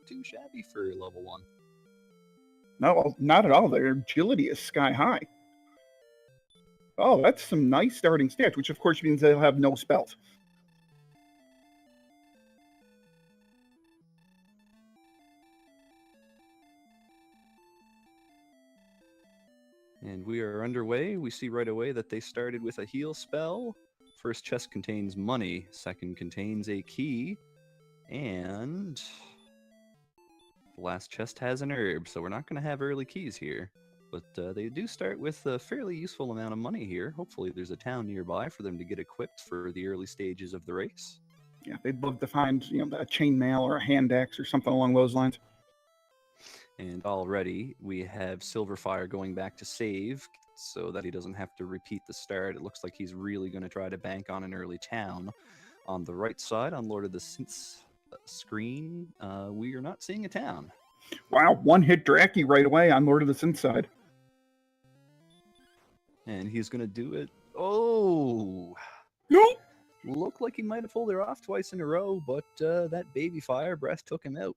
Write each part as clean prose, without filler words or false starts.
not too shabby for level 1. No, not at all. Their agility is sky high. Oh, that's some nice starting stats, which of course means they'll have no spells. And we are underway. We see right away that they started with a heal spell. First chest contains money, second contains a key, and the last chest has an herb, so we're not going to have early keys here. But they do start with a fairly useful amount of money here. Hopefully there's a town nearby for them to get equipped for the early stages of the race. Yeah, they'd love to find, a chainmail or a hand axe or something along those lines. And already we have Sylverfyre going back to save so that he doesn't have to repeat the start. It looks like he's really going to try to bank on an early town. On the right side, on LordOfTheSynth's screen, we are not seeing a town. Wow, one-hit Draki right away on LordOfTheSynth side. And he's going to do it. Oh! Nope! Looked like he might have pulled her off twice in a row, but that baby fire breath took him out.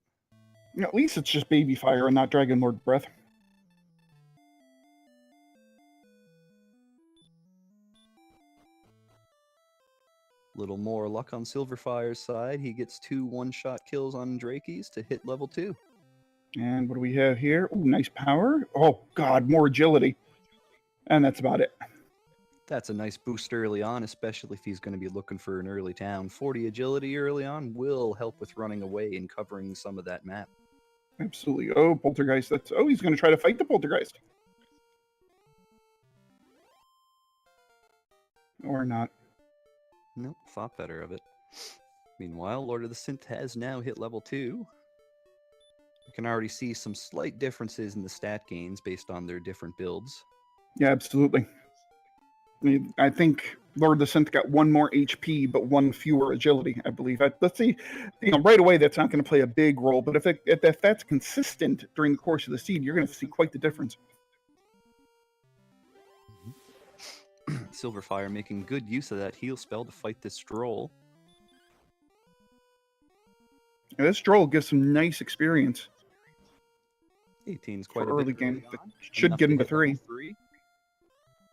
At least it's just baby fire and not Dragon Lord breath. Little more luck on Sylverfyre's side. He gets 2 one-shot kills on Drakes to hit level 2. And what do we have here? Ooh, nice power. Oh, God, more agility. And that's about it. That's a nice boost early on, especially if he's going to be looking for an early town. 40 agility early on will help with running away and covering some of that map. Absolutely. Oh, Poltergeist. He's going to try to fight the Poltergeist. Or not. Nope, thought better of it. Meanwhile, LordOfTheSynth has now hit level 2. You can already see some slight differences in the stat gains based on their different builds. Yeah, absolutely. I think LordOfTheSynth got 1 more HP, but 1 fewer agility, I believe. Let's see, right away that's not going to play a big role, but if that's consistent during the course of the seed, you're going to see quite the difference. Sylverfyre making good use of that heal spell to fight this Stroll. Yeah, this Stroll gives some nice experience. 18's quite for a early bit game. That should get him to 3.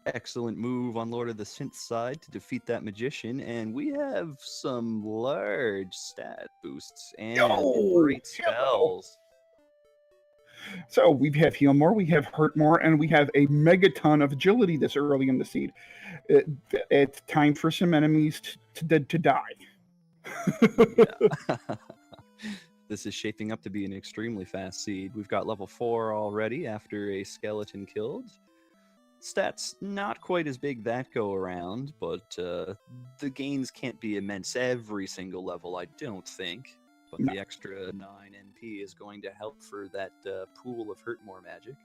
Excellent move on LordOfTheSynth's side to defeat that magician, and we have some large stat boosts and great spells. So we have Heal More, we have Hurt More, and we have a megaton of agility this early in the seed. It's time for some enemies to die. Yeah. This is shaping up to be an extremely fast seed. We've got level 4 already after a skeleton killed. Stats not quite as big that go around, but the gains can't be immense every single level, I don't think. But the extra 9 NP is going to help for that pool of Hurt More magic.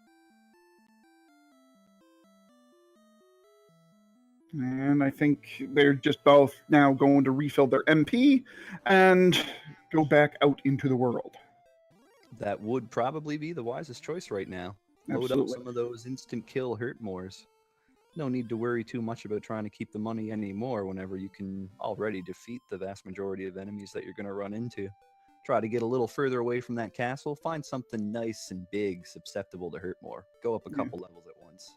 And I think they're just both now going to refill their MP and go back out into the world. That would probably be the wisest choice right now. Load Absolutely. up some of those instant kill Hurt Mores. No need to worry too much about trying to keep the money anymore whenever you can already defeat the vast majority of enemies that you're going to run into. Try to get a little further away from that castle. Find something nice and big, susceptible to Hurt More. Go up a couple levels at once.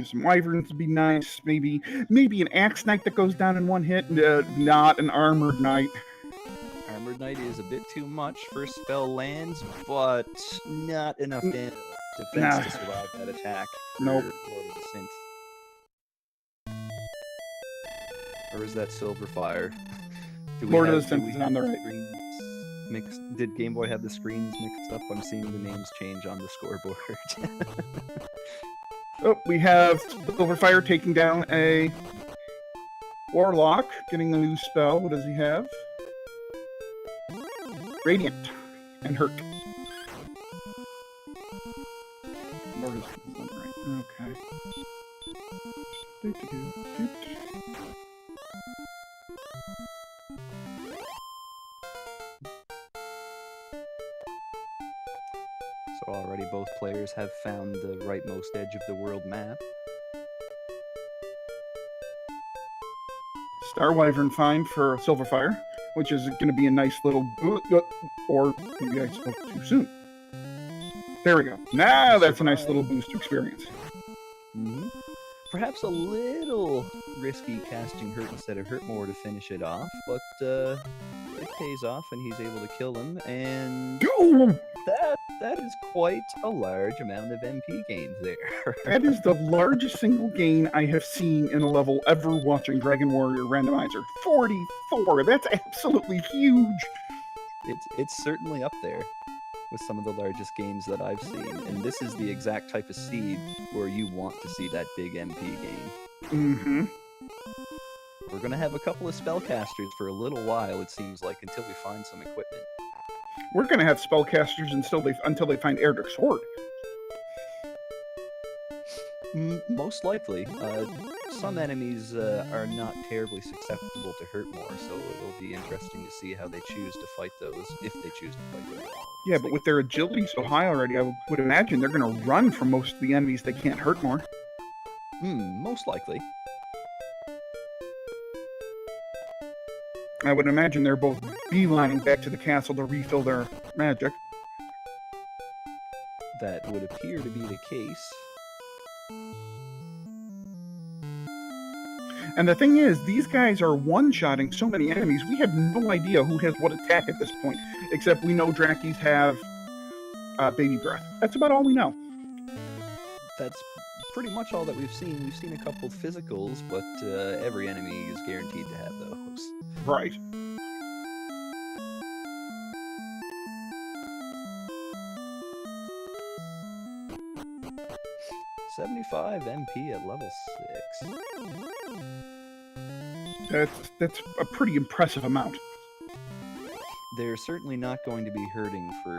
Some wyverns would be nice. Maybe an axe knight that goes down in 1 hit. Not an armored knight. Armored knight is a bit too much. First spell lands, but not enough defense to survive that attack. Nope. LordOfTheSynth. Or is that Sylverfyre? LordOfTheSynth is on the right. Did Game Boy have the screens mixed up? I'm seeing the names change on the scoreboard. Oh, we have Sylverfyre taking down a Warlock, getting a new spell. What does he have? Radiant and Hurt. Okay. So already both players have found the rightmost edge of the world map. Star Wyvern find for Sylverfyre. which is going to be a nice little or maybe I spoke too soon. There we go. Now that's a nice little boost to experience. Mm-hmm. Perhaps a little risky casting Hurt instead of Hurt more to finish it off, but it pays off and he's able to kill him, and that is quite a large amount of MP gains there. That is the largest single gain I have seen in a level ever watching Dragon Warrior Randomizer. 44! That's absolutely huge! It's certainly up there with some of the largest gains that I've seen, and this is the exact type of seed where you want to see that big MP gain. Mm-hmm. We're going to have a couple of spellcasters for a little while, it seems like, until we find some equipment. We're going to have spellcasters until they find Erdrick's Sword. Most likely. Some enemies are not terribly susceptible to Hurt more, so it'll be interesting to see how they choose to fight those, if they choose to fight those at all. Yeah, but with their agility so high already, I would imagine they're going to run from most of the enemies they can't hurt more. Most likely. I would imagine they're both beelining back to the castle to refill their magic. That would appear to be the case. And the thing is, these guys are one-shotting so many enemies, we have no idea who has what attack at this point. Except we know Drakis have Baby Breath. That's about all we know. That's pretty much all that we've seen. We've seen a couple physicals, but every enemy is guaranteed to have those. Right. $75 MP at level 6. That's a pretty impressive amount. They're certainly not going to be hurting for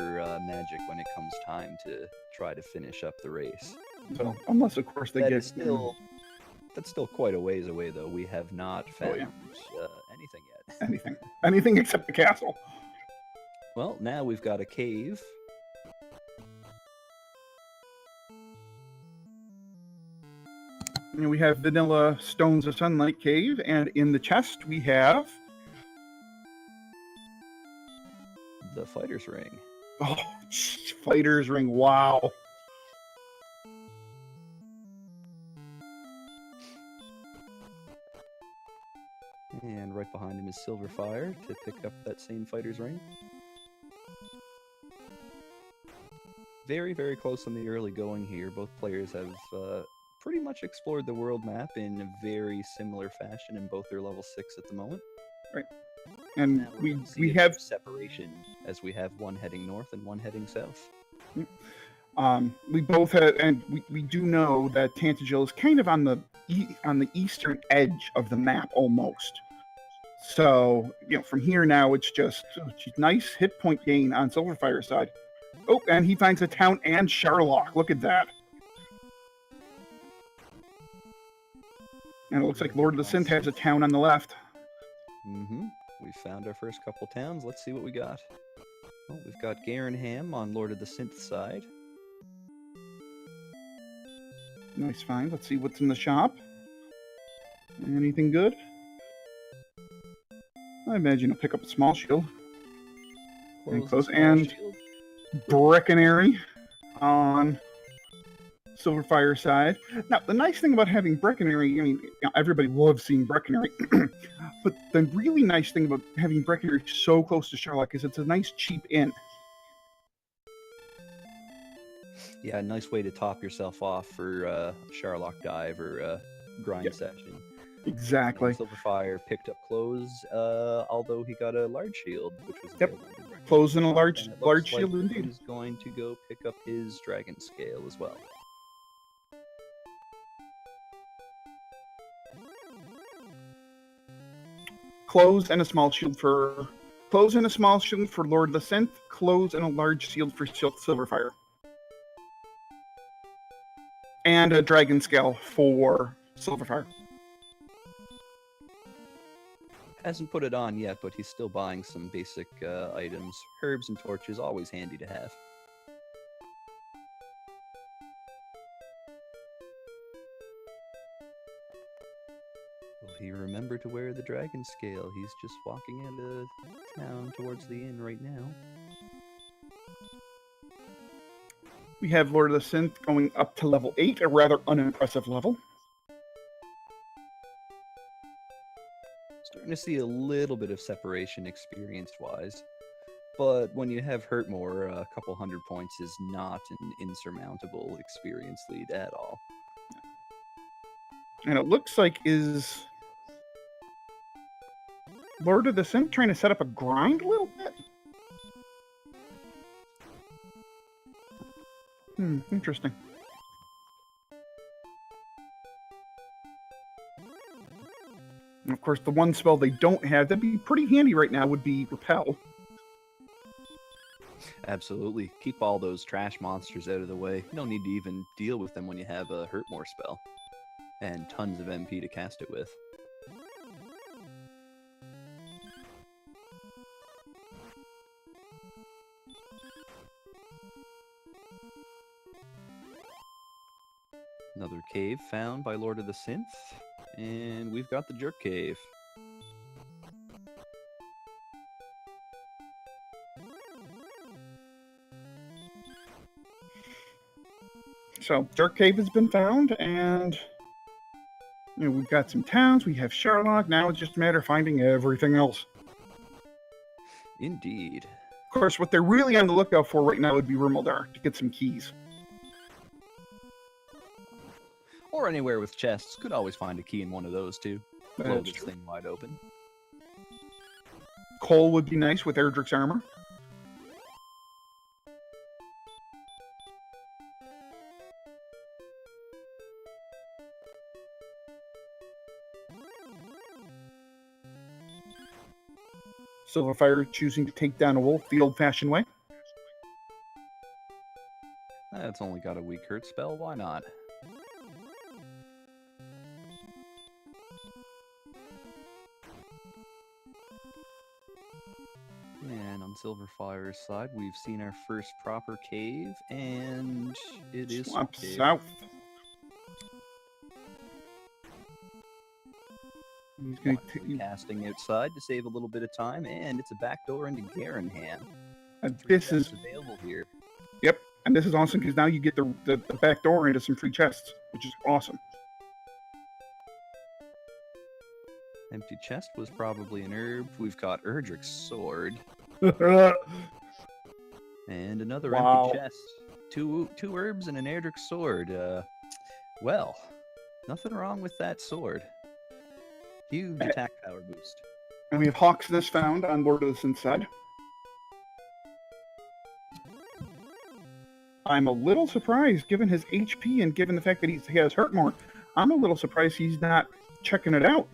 magic when it comes time to try to finish up the race. So, unless of course they get that's still quite a ways away, though. We have not found anything yet. Anything except the castle. Well, now we've got a cave. And we have vanilla Stones of Sunlight Cave, and in the chest we have the Fighter's Ring. Oh, geez, Fighter's Ring! Wow. And right behind him is Sylverfyre to pick up that same Fighter's Ring. Very, very close on the early going here. Both players have pretty much explored the world map in a very similar fashion, in both their level 6 at the moment. Right. And we have separation, as we have one heading north and one heading south. We both have, and we do know that Tantagel is kind of on the eastern edge of the map almost. So, from here now, it's just nice hit point gain on Sylverfyre's side. Oh, and he finds a town and Sharlock. Look at that. And it looks like Lord of the Synth has a town on the left. Mm-hmm. We found our first couple towns. Let's see what we got. Well, we've got Garenham on Lord of the Synth side. Nice find. Let's see what's in the shop. Anything good? I imagine I'll pick up a small shield. Close and shield. Breckenary on Sylverfyre's side. Now, the nice thing about having Breckenary, everybody loves seeing Breckenary, but the really nice thing about having Breckenary so close to Sharlock is it's a nice cheap inn. Yeah, a nice way to top yourself off for a Sharlock dive or a grind session. Exactly. And Sylverfyre picked up clothes, although he got a large shield, which was Clothes and a large shield indeed. He's going to go pick up his dragon scale as well. Clothes and a small shield for Lord of the Synth. Clothes and a large shield for Sylverfyre. And a dragon scale for Sylverfyre. Hasn't put it on yet, but he's still buying some basic items. Herbs and torches, always handy to have. Well, he remember to wear the dragon scale? He's just walking out of town towards the inn right now. We have Lord of the Synth going up to level 8, a rather unimpressive level. Starting to see a little bit of separation experience-wise. But when you have Hurtmore, a couple hundred points is not an insurmountable experience lead at all. And it looks like is Lord of the Synth trying to set up a grind a little bit? Interesting. And of course, the one spell they don't have that'd be pretty handy right now would be Repel. Absolutely. Keep all those trash monsters out of the way. No need to even deal with them when you have a Hurtmore spell. And tons of MP to cast it with. Another cave found by Lord of the Synth. And we've got the Jerk Cave. So, Jerk Cave has been found, and we've got some towns, we have Sherlock, now it's just a matter of finding everything else. Indeed. Of course, what they're really on the lookout for right now would be Rimuldar, to get some keys. Or anywhere with chests. Could always find a key in one of those, too. Blow That's this true. thing wide open. Cole would be nice with Erdrick's armor. Sylverfyre choosing to take down a wolf the old-fashioned way. That's only got a weak hurt spell. Why not? And on Sylverfyre's side, we've seen our first proper cave, and it is Swamp cave. South. He's going Quietly casting outside to save a little bit of time, and it's a back door into Garenham. this is available here. Yep, and this is awesome because now you get the back door into some free chests, which is awesome. Empty chest was probably an herb. We've got Erdrick's sword. And another Wow. empty chest. Two herbs and an Erdrick sword. Well, nothing wrong with that sword. Huge attack power boost. And we have Hawksness found on Lord of the Synth side. I'm a little surprised, given his HP and given the fact that he has Hurtmore. I'm a little surprised he's not checking it out.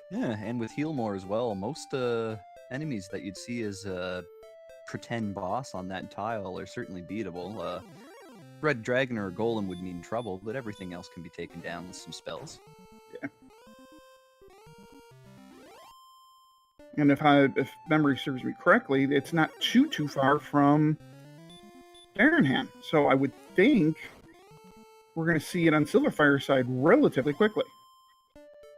Yeah, and with Healmore as well, most enemies that you'd see as a pretend boss on that tile are certainly beatable. Red Dragon or a Golem would mean trouble, but everything else can be taken down with some spells. Yeah. And if memory serves me correctly, it's not too far from Garenham. So I would think we're going to see it on Sylverfyre's side relatively quickly.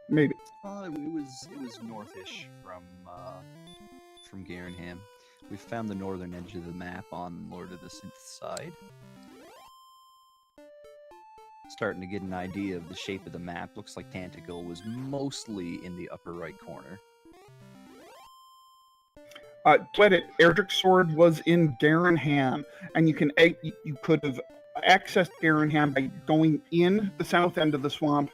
Maybe. It was northish from Garenham. We found the northern edge of the map on Lord of the Synth side. Starting to get an idea of the shape of the map. Looks like Tanticle was mostly in the upper right corner. Erdrick's sword was in Garenham, and you could have accessed Garenham by going in the south end of the swamp,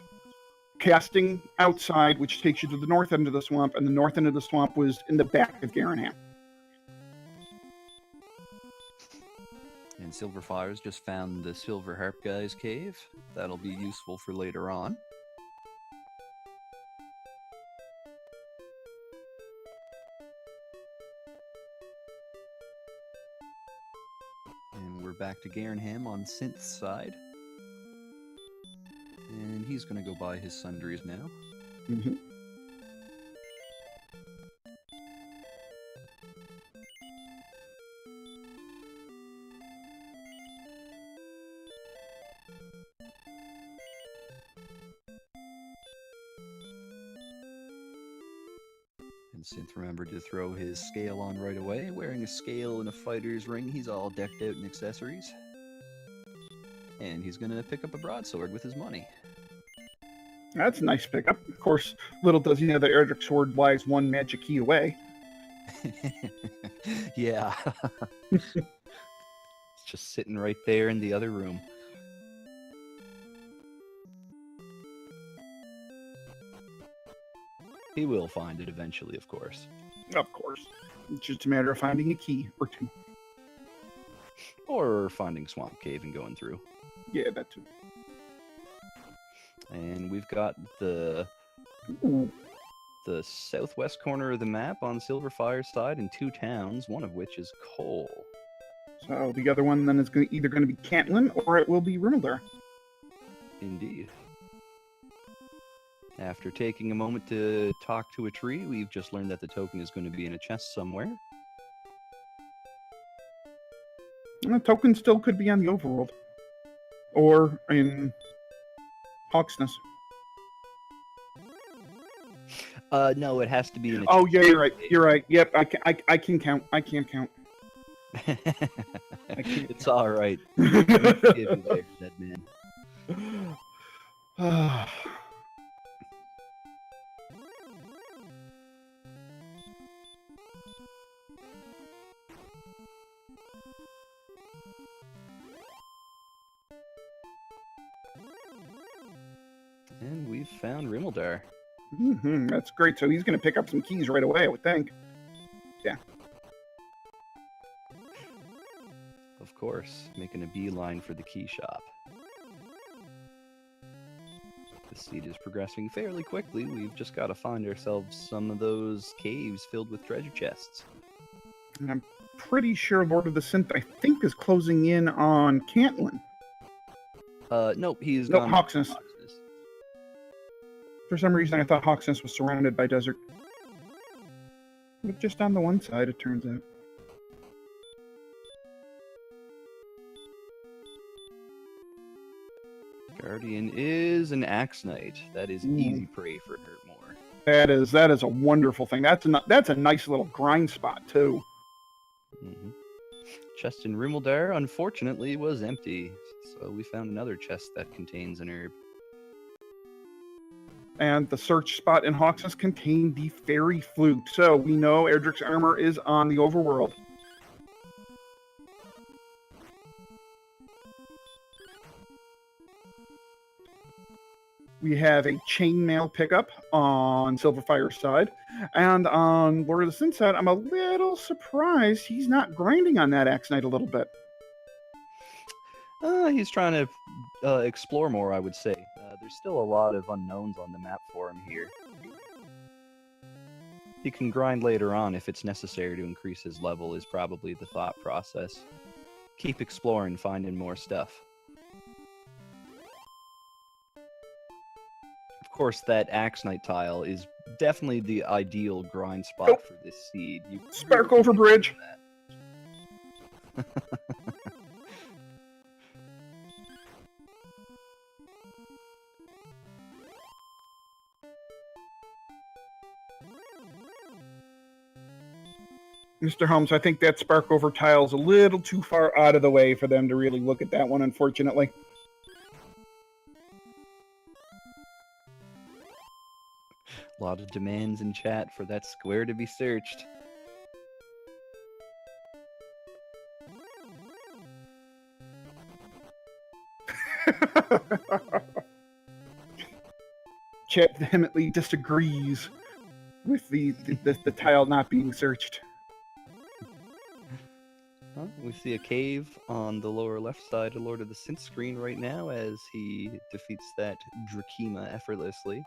casting outside, which takes you to the north end of the swamp, and the north end of the swamp was in the back of Garenham. And Sylverfyre's just found the Silver Harp Guy's cave. That'll be useful for later on. And we're back to Garenham on Synth's side. And he's going to go buy his sundries now. Mm-hmm. LordOfTheSynth remembered to throw his scale on right away. Wearing a scale and a fighter's ring, he's all decked out in accessories. And he's gonna pick up a broadsword with his money. That's a nice pickup. Of course, little does he know that Erdrick's sword lies one magic key away. Yeah. It's just sitting right there in the other room. He will find it eventually, of course. Of course. It's just a matter of finding a key or two. Or finding Swamp Cave and going through. Yeah, that too. And we've got the southwest corner of the map on Sylverfyre's side in 2 towns, one of which is Cole. So the other one then is either going to be Cantlin or it will be Rimildar. Indeed. After taking a moment to talk to a tree, we've just learned that the token is going to be in a chest somewhere. And the token still could be on the overworld. Or in Hawksness. No, it has to be in a Oh, chest. yeah, you're right. You're right. Yep, I can count. I can't count. It's all right. Forgive you there, dead man. And we've found Rimildar. That's great. So he's going to pick up some keys right away, I would think. Yeah. Of course, making a beeline for the key shop. The seed is progressing fairly quickly. We've just got to find ourselves some of those caves filled with treasure chests. And I'm pretty sure Lord of the Synth, I think, is closing in on Cantlin. Nope, he's Nope, gone. Hawksness. For some reason, I thought Hawksness was surrounded by desert. But just on the one side, it turns out. Guardian is an Axe Knight. That is easy prey for Hurtmore. That is a wonderful thing. That's a nice little grind spot, too. Chest in Rimildar, unfortunately, was empty. So we found another chest that contains an herb. And the search spot in Hawksness contained the fairy flute. So we know Erdrick's armor is on the overworld. We have a chainmail pickup on Sylverfyre's side. And on Lord of the Synth side, I'm a little surprised he's not grinding on that Axe Knight a little bit. He's trying to explore more, I would say. There's still a lot of unknowns on the map for him here. He can grind later on if it's necessary to increase his level, is probably the thought process. Keep exploring, finding more stuff. Of course, that Axe Knight tile is definitely the ideal grind spot for this seed. Spark over bridge. Mr. Holmes, I think that spark over tile is a little too far out of the way for them to really look at that one, unfortunately. A lot of demands in chat for that square to be searched. Chat vehemently disagrees with the tile not being searched. Well, we see a cave on the lower left side of Lord of the Synth screen right now as he defeats that Drakima effortlessly.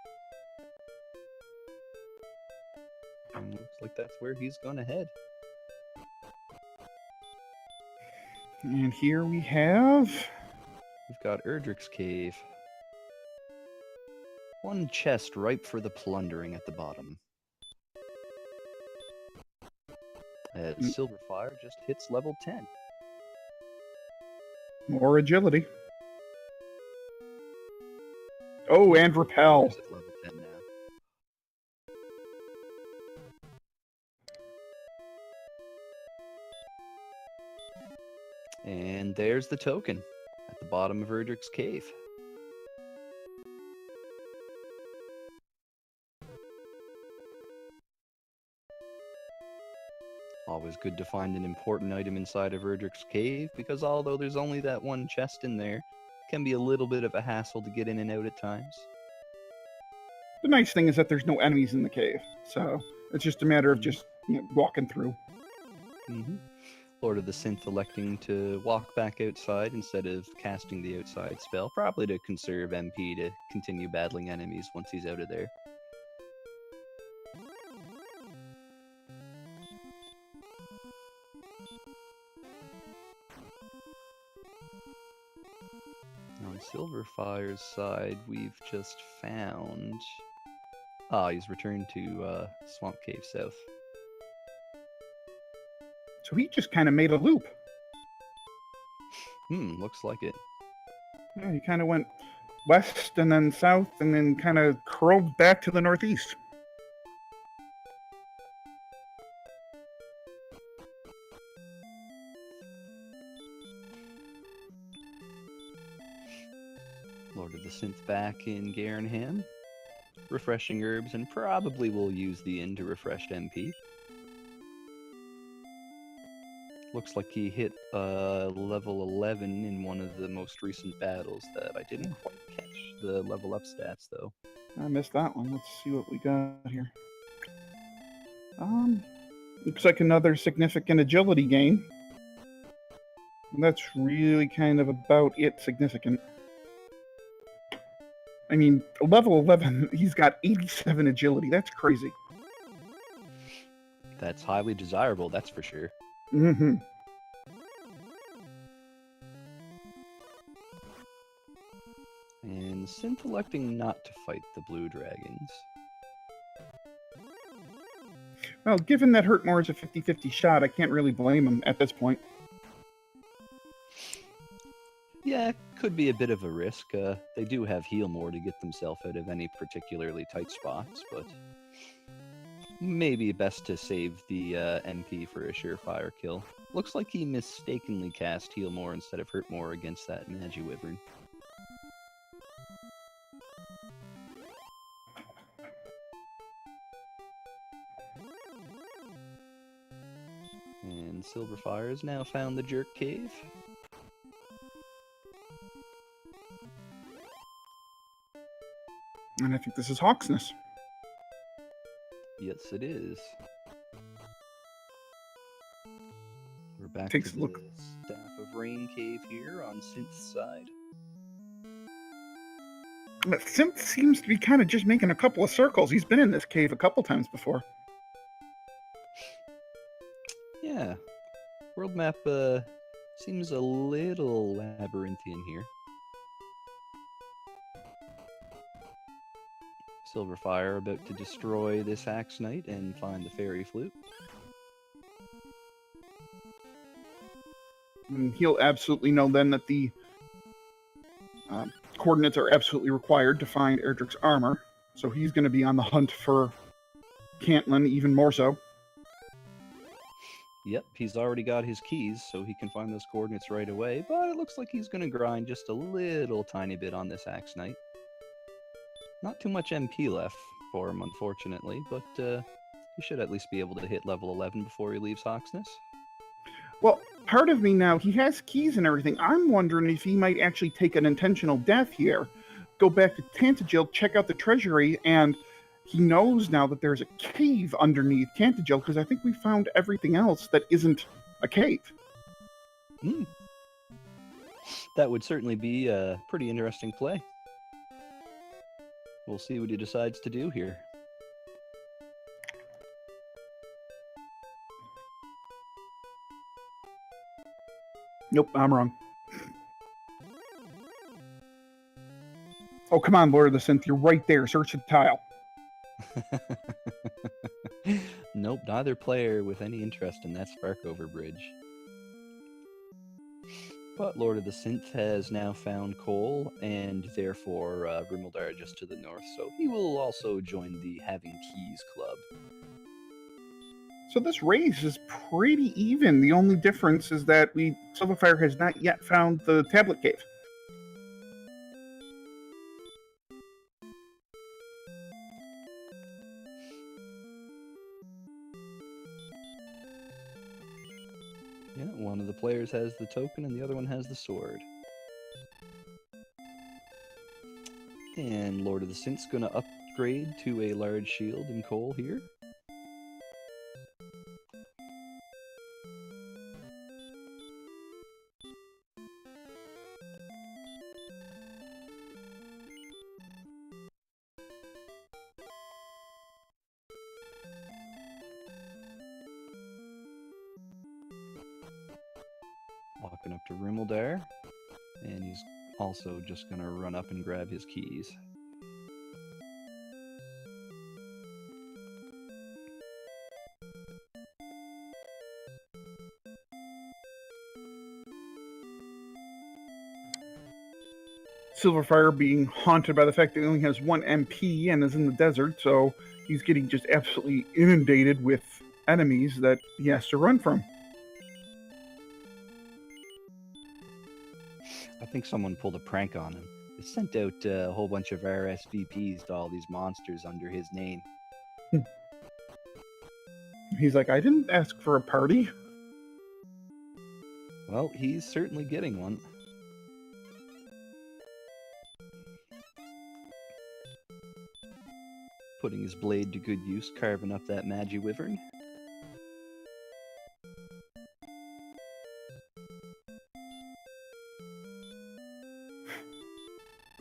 And looks like that's where he's gonna head. And here we have... We've got Erdrick's cave. One chest ripe for the plundering at the bottom. As Sylverfyre just hits level 10. More agility. Oh, and repel. At level 10 now. And there's the token at the bottom of Erdrick's cave. Always good to find an important item inside of Erdrick's cave, because although there's only that one chest in there, it can be a little bit of a hassle to get in and out at times. The nice thing is that there's no enemies in the cave, so it's just a matter of just walking through. Lord of the Synth electing to walk back outside instead of casting the outside spell, probably to conserve MP to continue battling enemies once he's out of there. On Sylverfyre's side, we've just found... he's returned to Swamp Cave South. So he just kind of made a loop. Looks like it. Yeah, he kind of went west and then south and then kind of curled back to the northeast. Lord of the Synth back in Garenham. Refreshing herbs, and probably will use the inn to refresh MP. Looks like he hit level 11 in one of the most recent battles that I didn't quite catch the level up stats, though. I missed that one. Let's see what we got here. Looks like another significant agility gain. And that's really kind of about it significant. I mean, level 11, he's got 87 agility. That's crazy. That's highly desirable, that's for sure. Mm-hmm. And Synth electing not to fight the blue dragons. Well, given that Hurtmore is a 50-50 shot, I can't really blame him at this point. Yeah, could be a bit of a risk. They do have heal more to get themselves out of any particularly tight spots, but maybe best to save the MP for a surefire kill. Looks like he mistakenly cast heal more instead of hurt more against that Magiwyvern. And Sylverfyre has now found the Jerk Cave. And I think this is Hawksness. Yes, it is. We're back Takes to a look. the Staff of Rain Cave here on Synth's side. But Synth seems to be kind of just making a couple of circles. He's been in this cave a couple times before. Yeah. World map seems a little labyrinthian here. Sylverfyre about to destroy this Axe Knight and find the Fairy Flute. And he'll absolutely know then that the coordinates are absolutely required to find Erdrick's armor. So he's going to be on the hunt for Cantlin even more so. Yep, he's already got his keys, so he can find those coordinates right away, but it looks like he's going to grind just a little tiny bit on this Axe Knight. Not too much MP left for him, unfortunately, but he should at least be able to hit level 11 before he leaves Hawksness. Well, part of me now, he has keys and everything. I'm wondering if he might actually take an intentional death here, go back to Tantagil, check out the treasury, and he knows now that there's a cave underneath Tantagil, because I think we found everything else that isn't a cave. That would certainly be a pretty interesting play. We'll see what he decides to do here. Nope, I'm wrong. Oh, come on, Lord of the Synth, you're right there. Search the tile. Nope, neither player with any interest in that Sparkover bridge. But Lord of the Synth has now found coal, and therefore Rimuldar just to the north, so he will also join the Having Keys Club. So this race is pretty even. The only difference is that sylverfyre has not yet found the tablet cave. Yeah, one of the players has the token and the other one has the sword. And Lord of the Synth's gonna upgrade to a large shield and coal here. Walking up to Rimmeldare, and he's also just gonna run up and grab his keys. Sylverfyre being haunted by the fact that he only has 1 MP and is in the desert, so he's getting just absolutely inundated with enemies that he has to run from. I think someone pulled a prank on him. They sent out a whole bunch of RSVPs to all these monsters under his name. He's like, I didn't ask for a party. Well, he's certainly getting one. Putting his blade to good use, carving up that Magi Wyvern.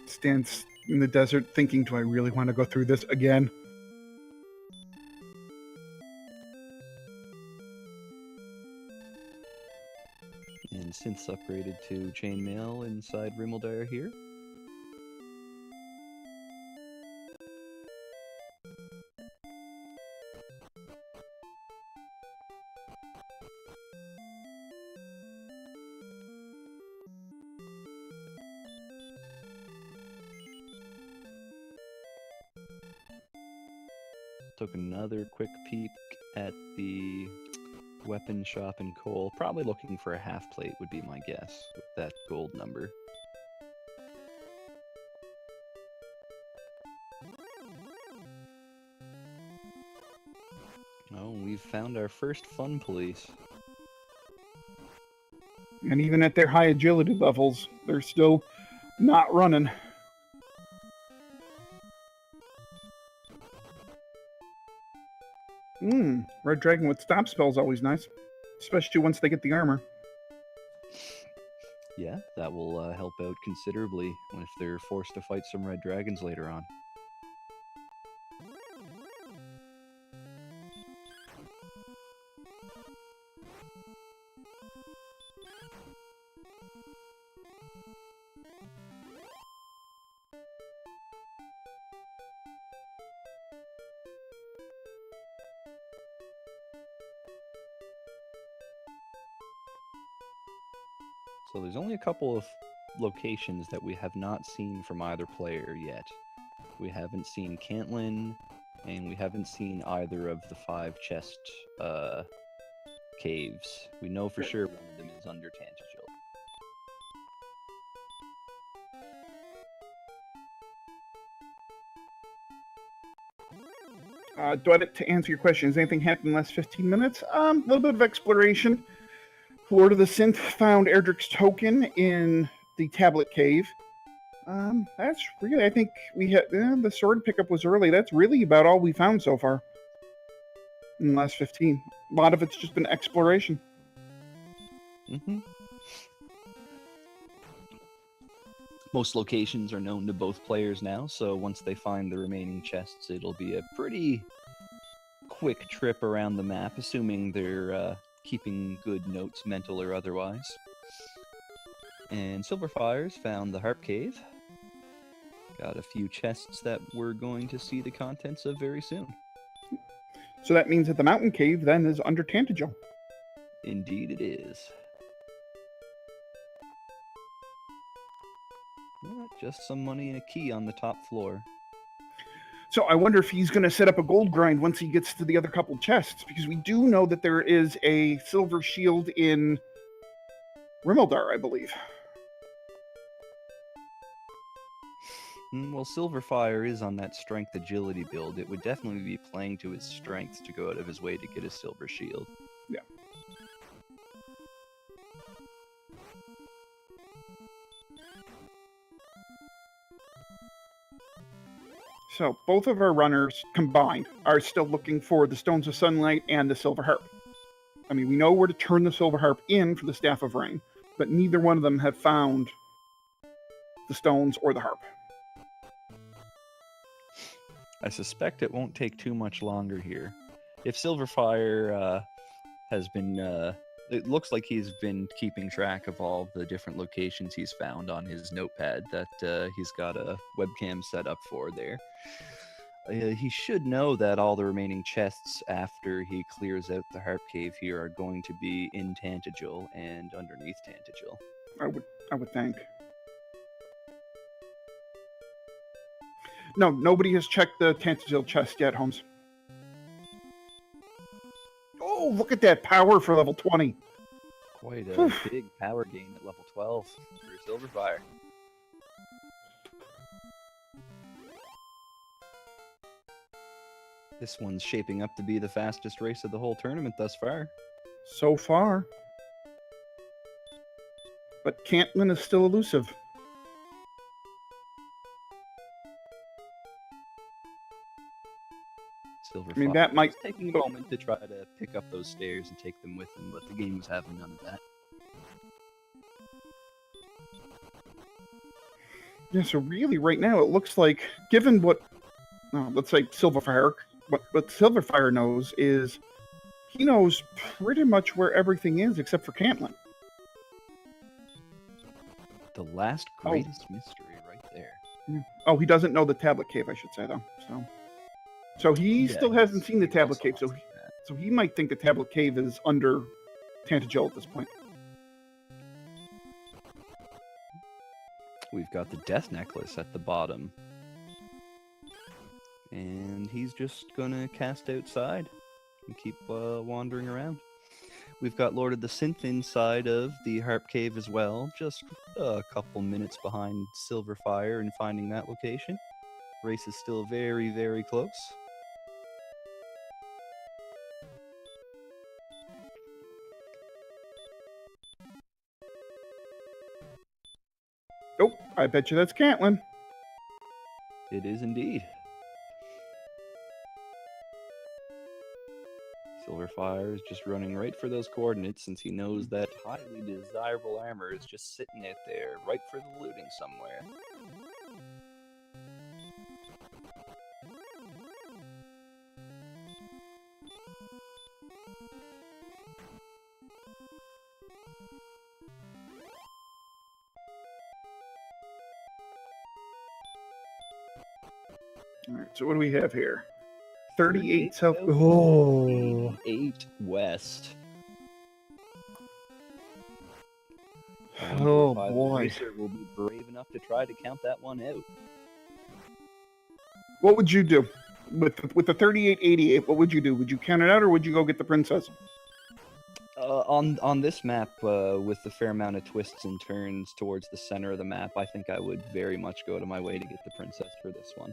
Stands in the desert thinking, do I really want to go through this again? And Synth's upgraded to chainmail inside Rimmeldare here. Took another quick peek at the weapon shop in coal. Probably looking for a half plate would be my guess with that gold number. Oh, we've found our first fun police. And even at their high agility levels, they're still not running. Red Dragon with stop spell is always nice, especially once they get the armor. Yeah, that will help out considerably if they're forced to fight some red dragons later on. So there's only a couple of locations that we have not seen from either player yet. We haven't seen Cantlin, and we haven't seen either of the 5 chest caves. We know for sure one of them is under Tantagel. To answer your question, has anything happened in the last 15 minutes? A little bit of exploration. Lord of the Synth found Erdrick's token in the tablet cave. That's really, I think we had the sword pickup was early. That's really about all we found so far in the last 15. A lot of it's just been exploration. Most locations are known to both players now, so once they find the remaining chests, it'll be a pretty quick trip around the map, assuming they're keeping good notes, mental or otherwise. And Sylverfyre's found the Harp Cave. Got a few chests that we're going to see the contents of very soon. So that means that the Mountain Cave then is under Tantagel. Indeed it is. Yeah, just some money and a key on the top floor. So I wonder if he's going to set up a gold grind once he gets to the other couple chests, because we do know that there is a silver shield in Rimeldar, I believe. Well, Silverfyre is on that strength agility build. It would definitely be playing to his strengths to go out of his way to get a silver shield. Yeah. So both of our runners combined are still looking for the Stones of Sunlight and the Silver Harp. I mean, we know where to turn the Silver Harp in for the Staff of Rain, but neither one of them have found the stones or the harp. I suspect it won't take too much longer here. If Silverfyre has been... it looks like he's been keeping track of all the different locations he's found on his notepad that he's got a webcam set up for there. He should know that all the remaining chests after he clears out the Harp Cave here are going to be in Tantagel and underneath Tantagel. I would think. No, nobody has checked the Tantagel chest yet, Holmes. Oh, look at that power for level 20. Quite a big power gain at level 12 for Silverfyre. This one's shaping up to be the fastest race of the whole tournament thus far. So far. But Cantman is still elusive. Silverfyre I mean, that might... taking a moment to try to pick up those stairs and take them with him, but the game was having none of that. Yeah, so really right now it looks like, given what, let's say Silverfyre, what Silverfyre knows is, he knows pretty much where everything is except for Cantlin. The last greatest mystery right there. Yeah. Oh, he doesn't know the Tablet Cave, I should say, though. So he still hasn't seen the Tablet Cave, so he might think the Tablet Cave is under Tantagel at this point. We've got the Death Necklace at the bottom. And he's just gonna cast outside and keep wandering around. We've got LordOfTheSynth inside of the Harp Cave as well, just a couple minutes behind Silverfyre in finding that location. Race is still very, very close. Oh, I bet you that's Cantlin. It is indeed. Silverfyre is just running right for those coordinates since he knows that highly desirable armor is just sitting out there, right for the looting somewhere. All right, so what do we have here? 38 south. Oh, 8 west. Oh boy! Racer will be brave enough to try to count that one out. What would you do with the 3888? What would you do? Would you count it out, or would you go get the princess? On this map, with a fair amount of twists and turns towards the center of the map, I think I would very much go to my way to get the princess for this one.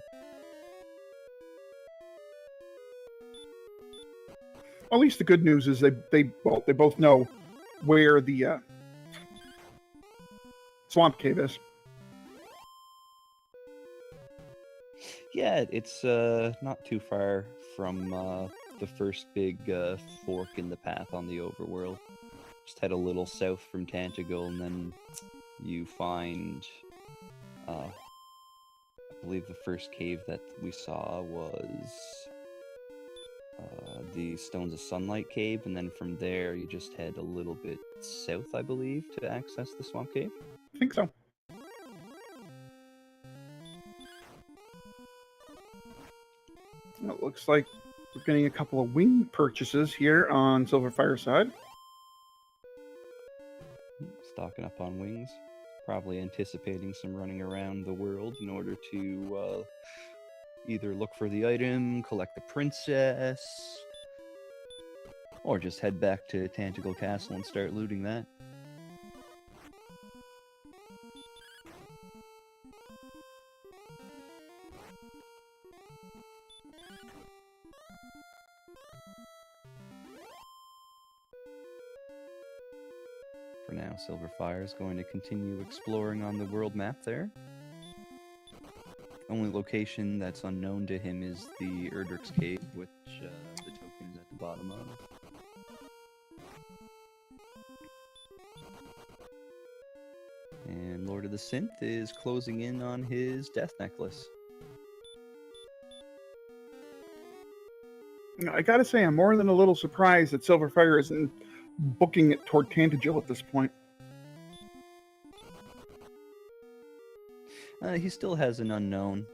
At least the good news is they both know where the swamp cave is. Yeah, it's not too far from the first big fork in the path on the overworld. Just head a little south from Tantagel, and then you find, I believe the first cave that we saw was the Stones of Sunlight cave, and then from there you just head a little bit south, I believe, to access the swamp cave. I think so. Well, it looks like we're getting a couple of wing purchases here on Silverfyre's side. Stocking up on wings, probably anticipating some running around the world in order to either look for the item, collect the princess, or just head back to Tanticle Castle and start looting that. For now, Sylverfyre is going to continue exploring on the world map there. Only location that's unknown to him is the Erdrick's Cave, which the token is at the bottom of. And Lord of the Synth is closing in on his death necklace. I gotta say, I'm more than a little surprised that Sylverfyre isn't booking it toward Tantagel at this point. He still has an unknown.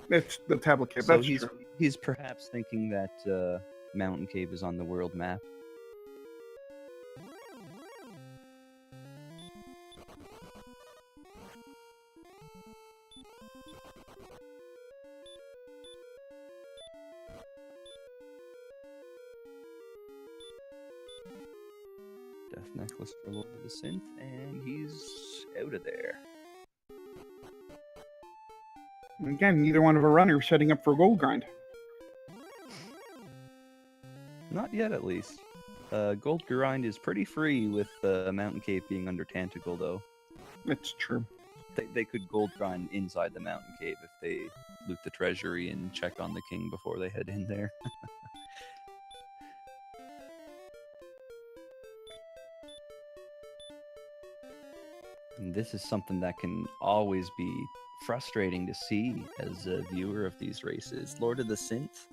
It's the tablet cave. So That's true. he's perhaps thinking that Mountain Cave is on the world map. Death necklace for Lord of the Synth, and he's out of there. Again, neither one of our runners setting up for a gold grind. Not yet, at least. Gold grind is pretty free with Mountain Cave being under Tanticle, though. That's true. They could gold grind inside the Mountain Cave if they loot the treasury and check on the king before they head in there. And this is something that can always be frustrating to see as a viewer of these races. Lord of the Synth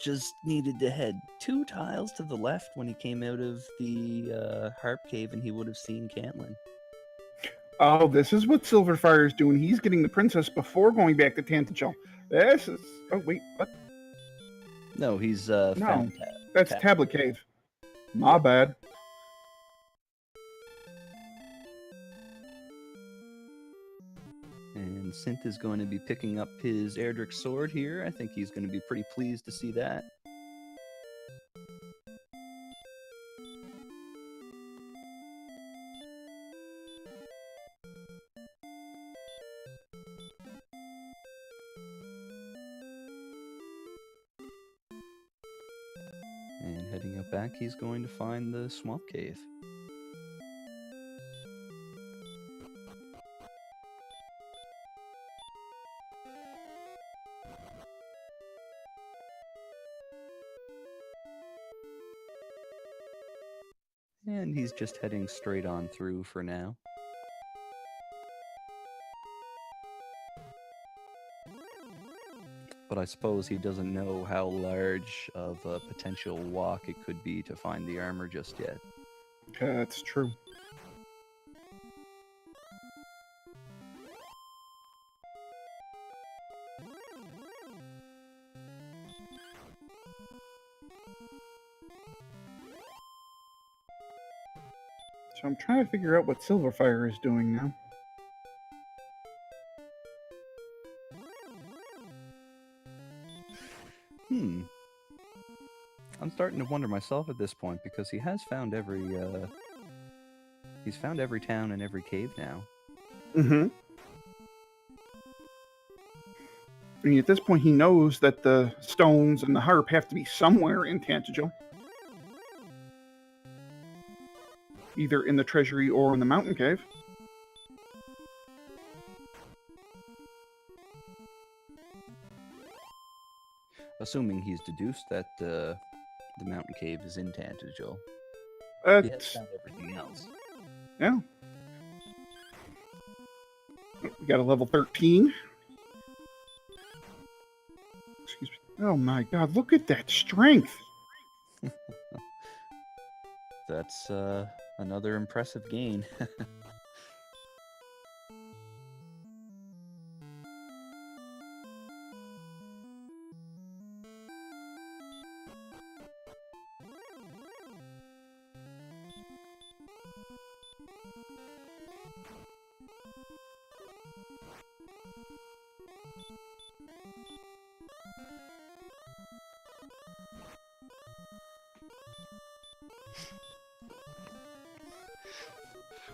just needed to head 2 tiles to the left when he came out of the Harp Cave, and he would have seen Cantlin. Oh, this is what Sylverfyre is doing. He's getting the princess before going back to Tantagel. This is... Oh, wait, what? No, he's No, that's Tablet Cave. My bad. And Synth is going to be picking up his Erdrick sword here. I think he's going to be pretty pleased to see that. And heading out back, he's going to find the Swamp Cave. And he's just heading straight on through for now. But I suppose he doesn't know how large of a potential walk it could be to find the armor just yet. That's true. So I'm trying to figure out what Sylverfyre is doing now. I'm starting to wonder myself at this point, because he has found every he's found every town and every cave now. Mm-hmm. I mean, at this point, he knows that the stones and the harp have to be somewhere in Tantagel. Either in the treasury or in the mountain cave. Assuming he's deduced that the mountain cave is in Tantagel. He has found everything else. Yeah. We got a level 13. Excuse me. Oh my god, look at that strength! That's another impressive gain.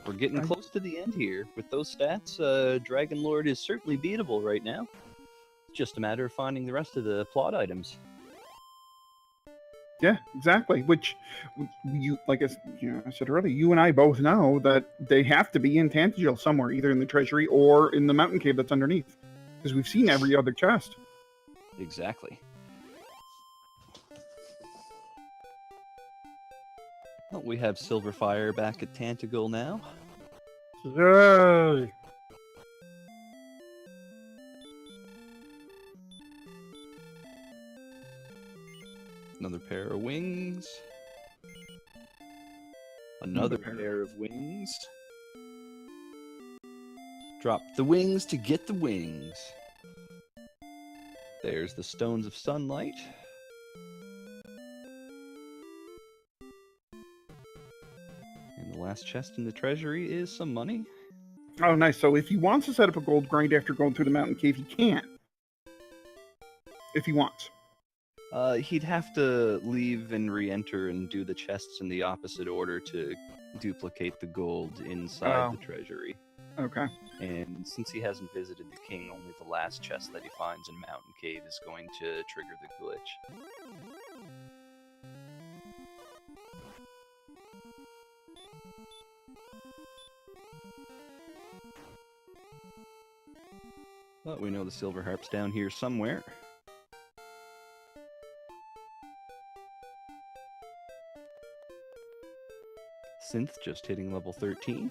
We're getting close to the end here. With those stats, Dragon Lord is certainly beatable right now. It's just a matter of finding the rest of the plot items. Yeah, exactly. Which you, like I said earlier, you and I both know that they have to be in Tantegel somewhere, either in the treasury or in the mountain cave that's underneath, because we've seen every other chest. Exactly. Well, we have Sylverfyre back at Tantegel now. Yay! Another pair of wings. Another pair of wings. Drop the wings to get the wings. There's the Stones of Sunlight. And the last chest in the treasury is some money. Oh, nice. So if he wants to set up a gold grind after going through the mountain cave, he can. If he wants. He'd have to leave and re-enter and do the chests in the opposite order to duplicate the gold inside the treasury. Okay. And since he hasn't visited the king, only the last chest that he finds in Mountain Cave is going to trigger the glitch. But we know the silver harp's down here somewhere. Synth just hitting level 13.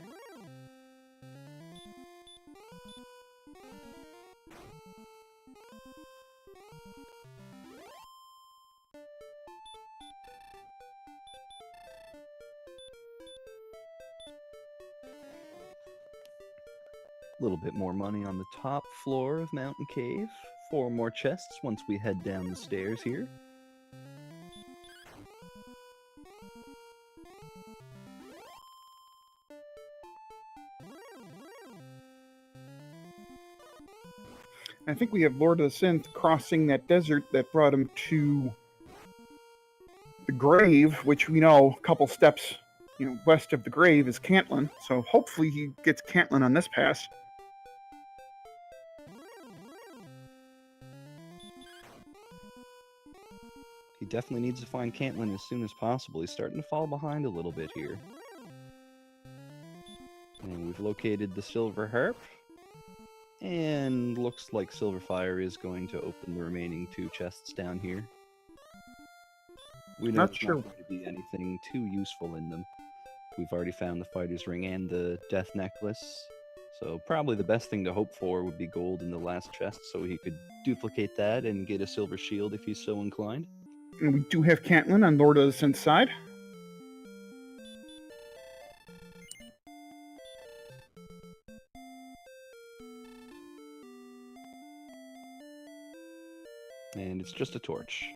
A little bit more money on the top floor of Mountain Cave. 4 more chests once we head down the stairs here. I think we have Lord of the Synth crossing that desert that brought him to the grave, which we know a couple steps, west of the grave is Cantlin. So hopefully he gets Cantlin on this pass. He definitely needs to find Cantlin as soon as possible. He's starting to fall behind a little bit here. And we've located the silver harp. And looks like Sylverfyre is going to open the remaining 2 chests down here. We know there's not going to be anything too useful in them. We've already found the fighter's ring and the death necklace. So probably the best thing to hope for would be gold in the last chest, so he could duplicate that and get a silver shield if he's so inclined. And we do have Cantlin on Lord of the Synth's side. And it's just a torch.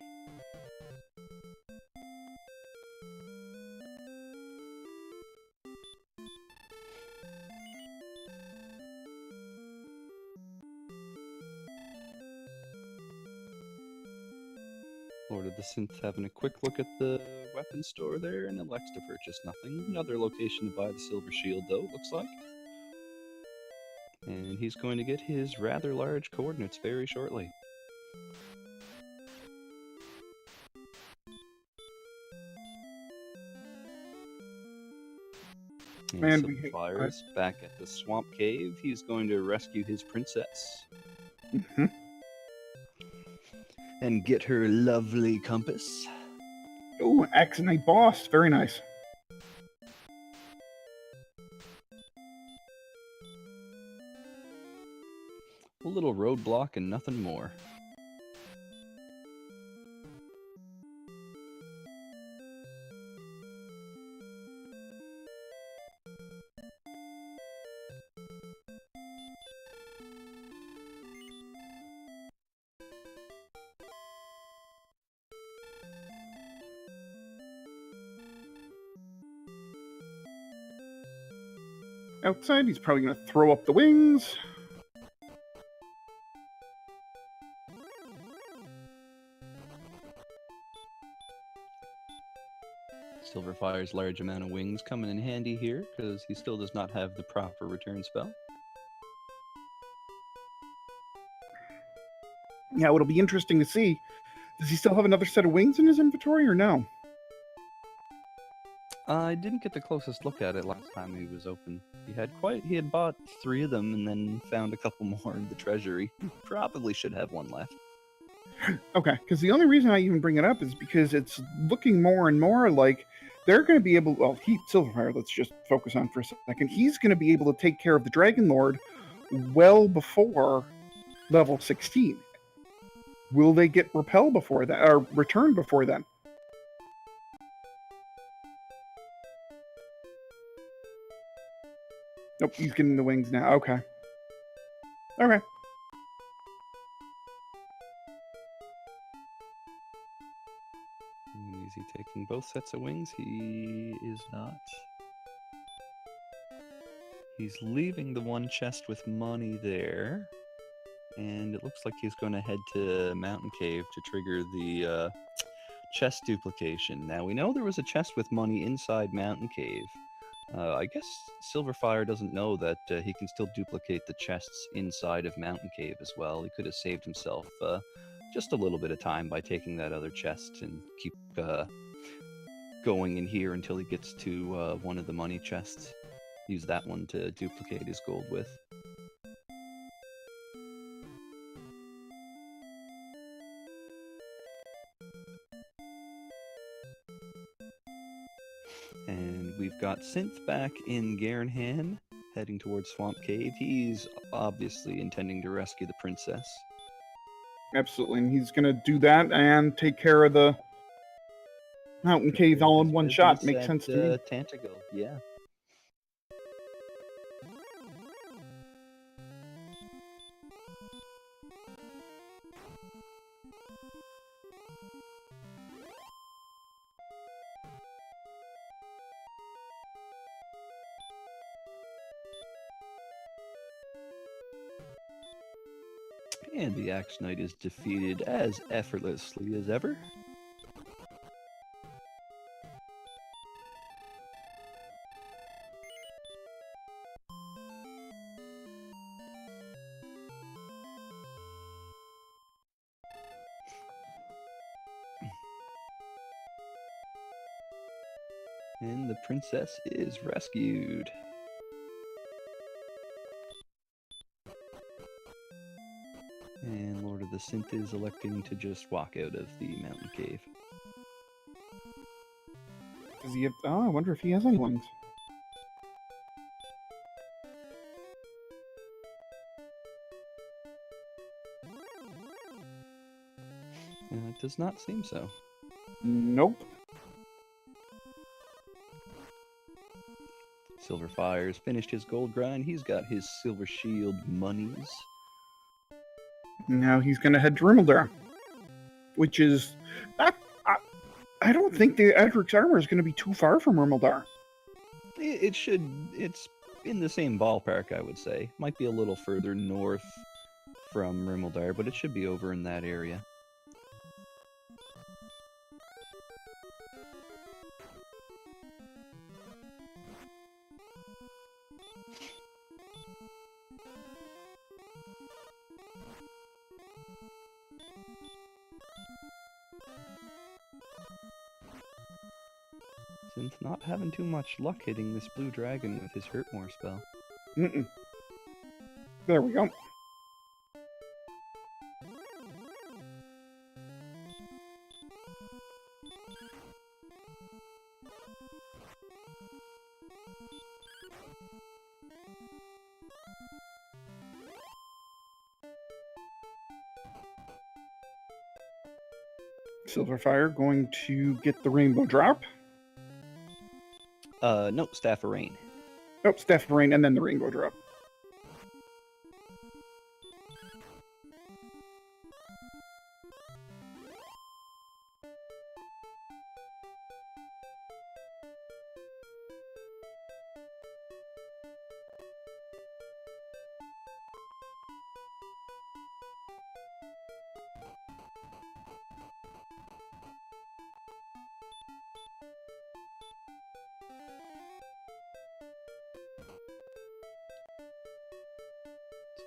Lord of the Synth having a quick look at the weapon store there and elects to purchase nothing. Another location to buy the silver shield, though, looks like. And he's going to get his rather large coordinates very shortly. And Sylverfyre's back at the swamp cave. He's going to rescue his princess. Mm-hmm. And get her lovely compass. Oh, Axonite boss. Very nice. A little roadblock and nothing more. Outside, he's probably going to throw up the wings. Sylverfire's large amount of wings coming in handy here, because he still does not have the proper return spell. Yeah, it'll be interesting to see. Does he still have another set of wings in his inventory or no? I didn't get the closest look at it last time he was open. He had bought 3 of them and then found a couple more in the treasury. Probably should have one left. Okay, because the only reason I even bring it up is because it's looking more and more like they're going to be able. Well, Sylverfyre, let's just focus on for a second. He's going to be able to take care of the Dragon Lord well before level 16. Will they get repel before that, or return before then? Nope, he's getting the wings now. Okay. Okay. Is he taking both sets of wings? He is not. He's leaving the one chest with money there. And it looks like he's going to head to Mountain Cave to trigger the chest duplication. Now, we know there was a chest with money inside Mountain Cave. I guess Sylverfyre doesn't know that he can still duplicate the chests inside of Mountain Cave as well. He could have saved himself just a little bit of time by taking that other chest and keep going in here until he gets to one of the money chests. Use that one to duplicate his gold with. And we've got Synth back in Garenhan, heading towards Swamp Cave. He's obviously intending to rescue the princess. Absolutely, and he's going to do that and take care of the Mountain Cave all in one shot. Makes sense to me. Tantago, yeah. And the Axe Knight is defeated as effortlessly as ever. And the princess is rescued. And Lord of the Synth is electing to just walk out of the mountain cave. Does he have... Oh, I wonder if he has any wings. It does not seem so. Nope. Sylverfire's finished his gold grind. He's got his silver shield monies. Now he's going to head to Rimmildar, which is... I don't think the Edric's armor is going to be too far from Rimmildar. It should... It's in the same ballpark, I would say. Might be a little further north from Rimmildar, but it should be over in that area. Synth not having too much luck hitting this blue dragon with his Hurt More spell. There we go. Sylverfyre going to get the rainbow drop. No, Staff of Rain. Oh, Staff of Rain, and then the rainbow drop.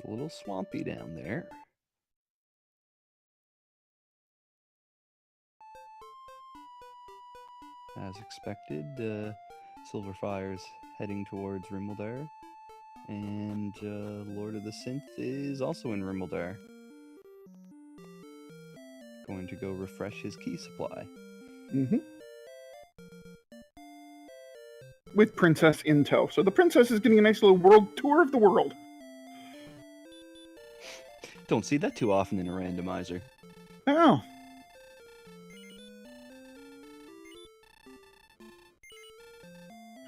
a little swampy down there. As expected, Sylverfyre's heading towards Rimuldar, and Lord of the Synth is also in Rimuldar. Going to go refresh his key supply. Mm-hmm. With Princess in tow. So the princess is getting a nice little world tour of the world. Don't see that too often in a randomizer. Oh.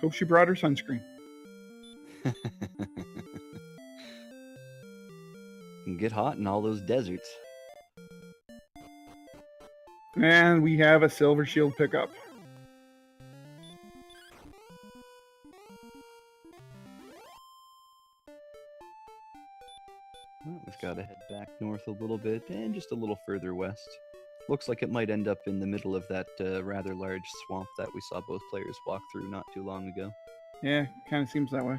Hope she brought her sunscreen. Can get hot in all those deserts. And we have a silver shield pickup. Well, we've got to head back north a little bit and just a little further west. Looks like it might end up in the middle of that rather large swamp that we saw both players walk through not too long ago. Yeah, kind of seems that way.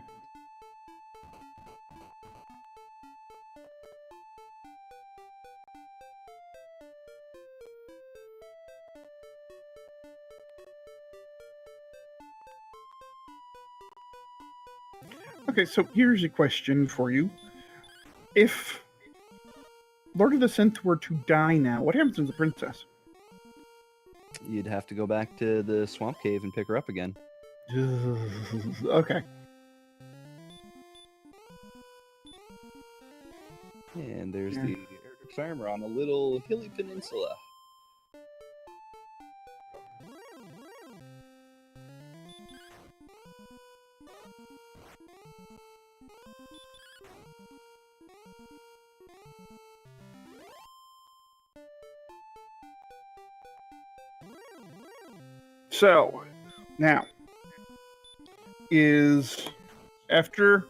Okay, so here's a question for you. If Lord of the Synth were to die now, what happens to the princess? You'd have to go back to the swamp cave and pick her up again. Okay. And there's the Erdrick's armor on a little hilly peninsula. So, now, is after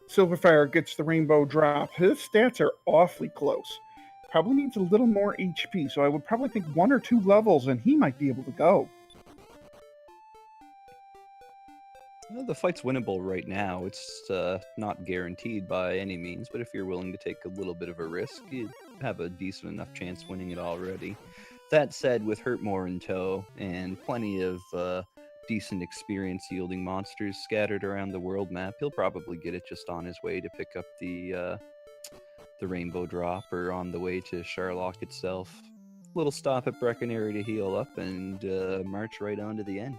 Sylverfyre gets the rainbow drop, his stats are awfully close. Probably needs a little more HP, so I would probably think 1 or 2 levels and he might be able to go. Well, the fight's winnable right now. It's not guaranteed by any means, but if you're willing to take a little bit of a risk, you have a decent enough chance winning it already. That said, with Hurtmore in tow and plenty of decent experience-yielding monsters scattered around the world map, he'll probably get it just on his way to pick up the Rainbow Drop or on the way to Sharlock itself. Little stop at Breckenary to heal up and march right on to the end.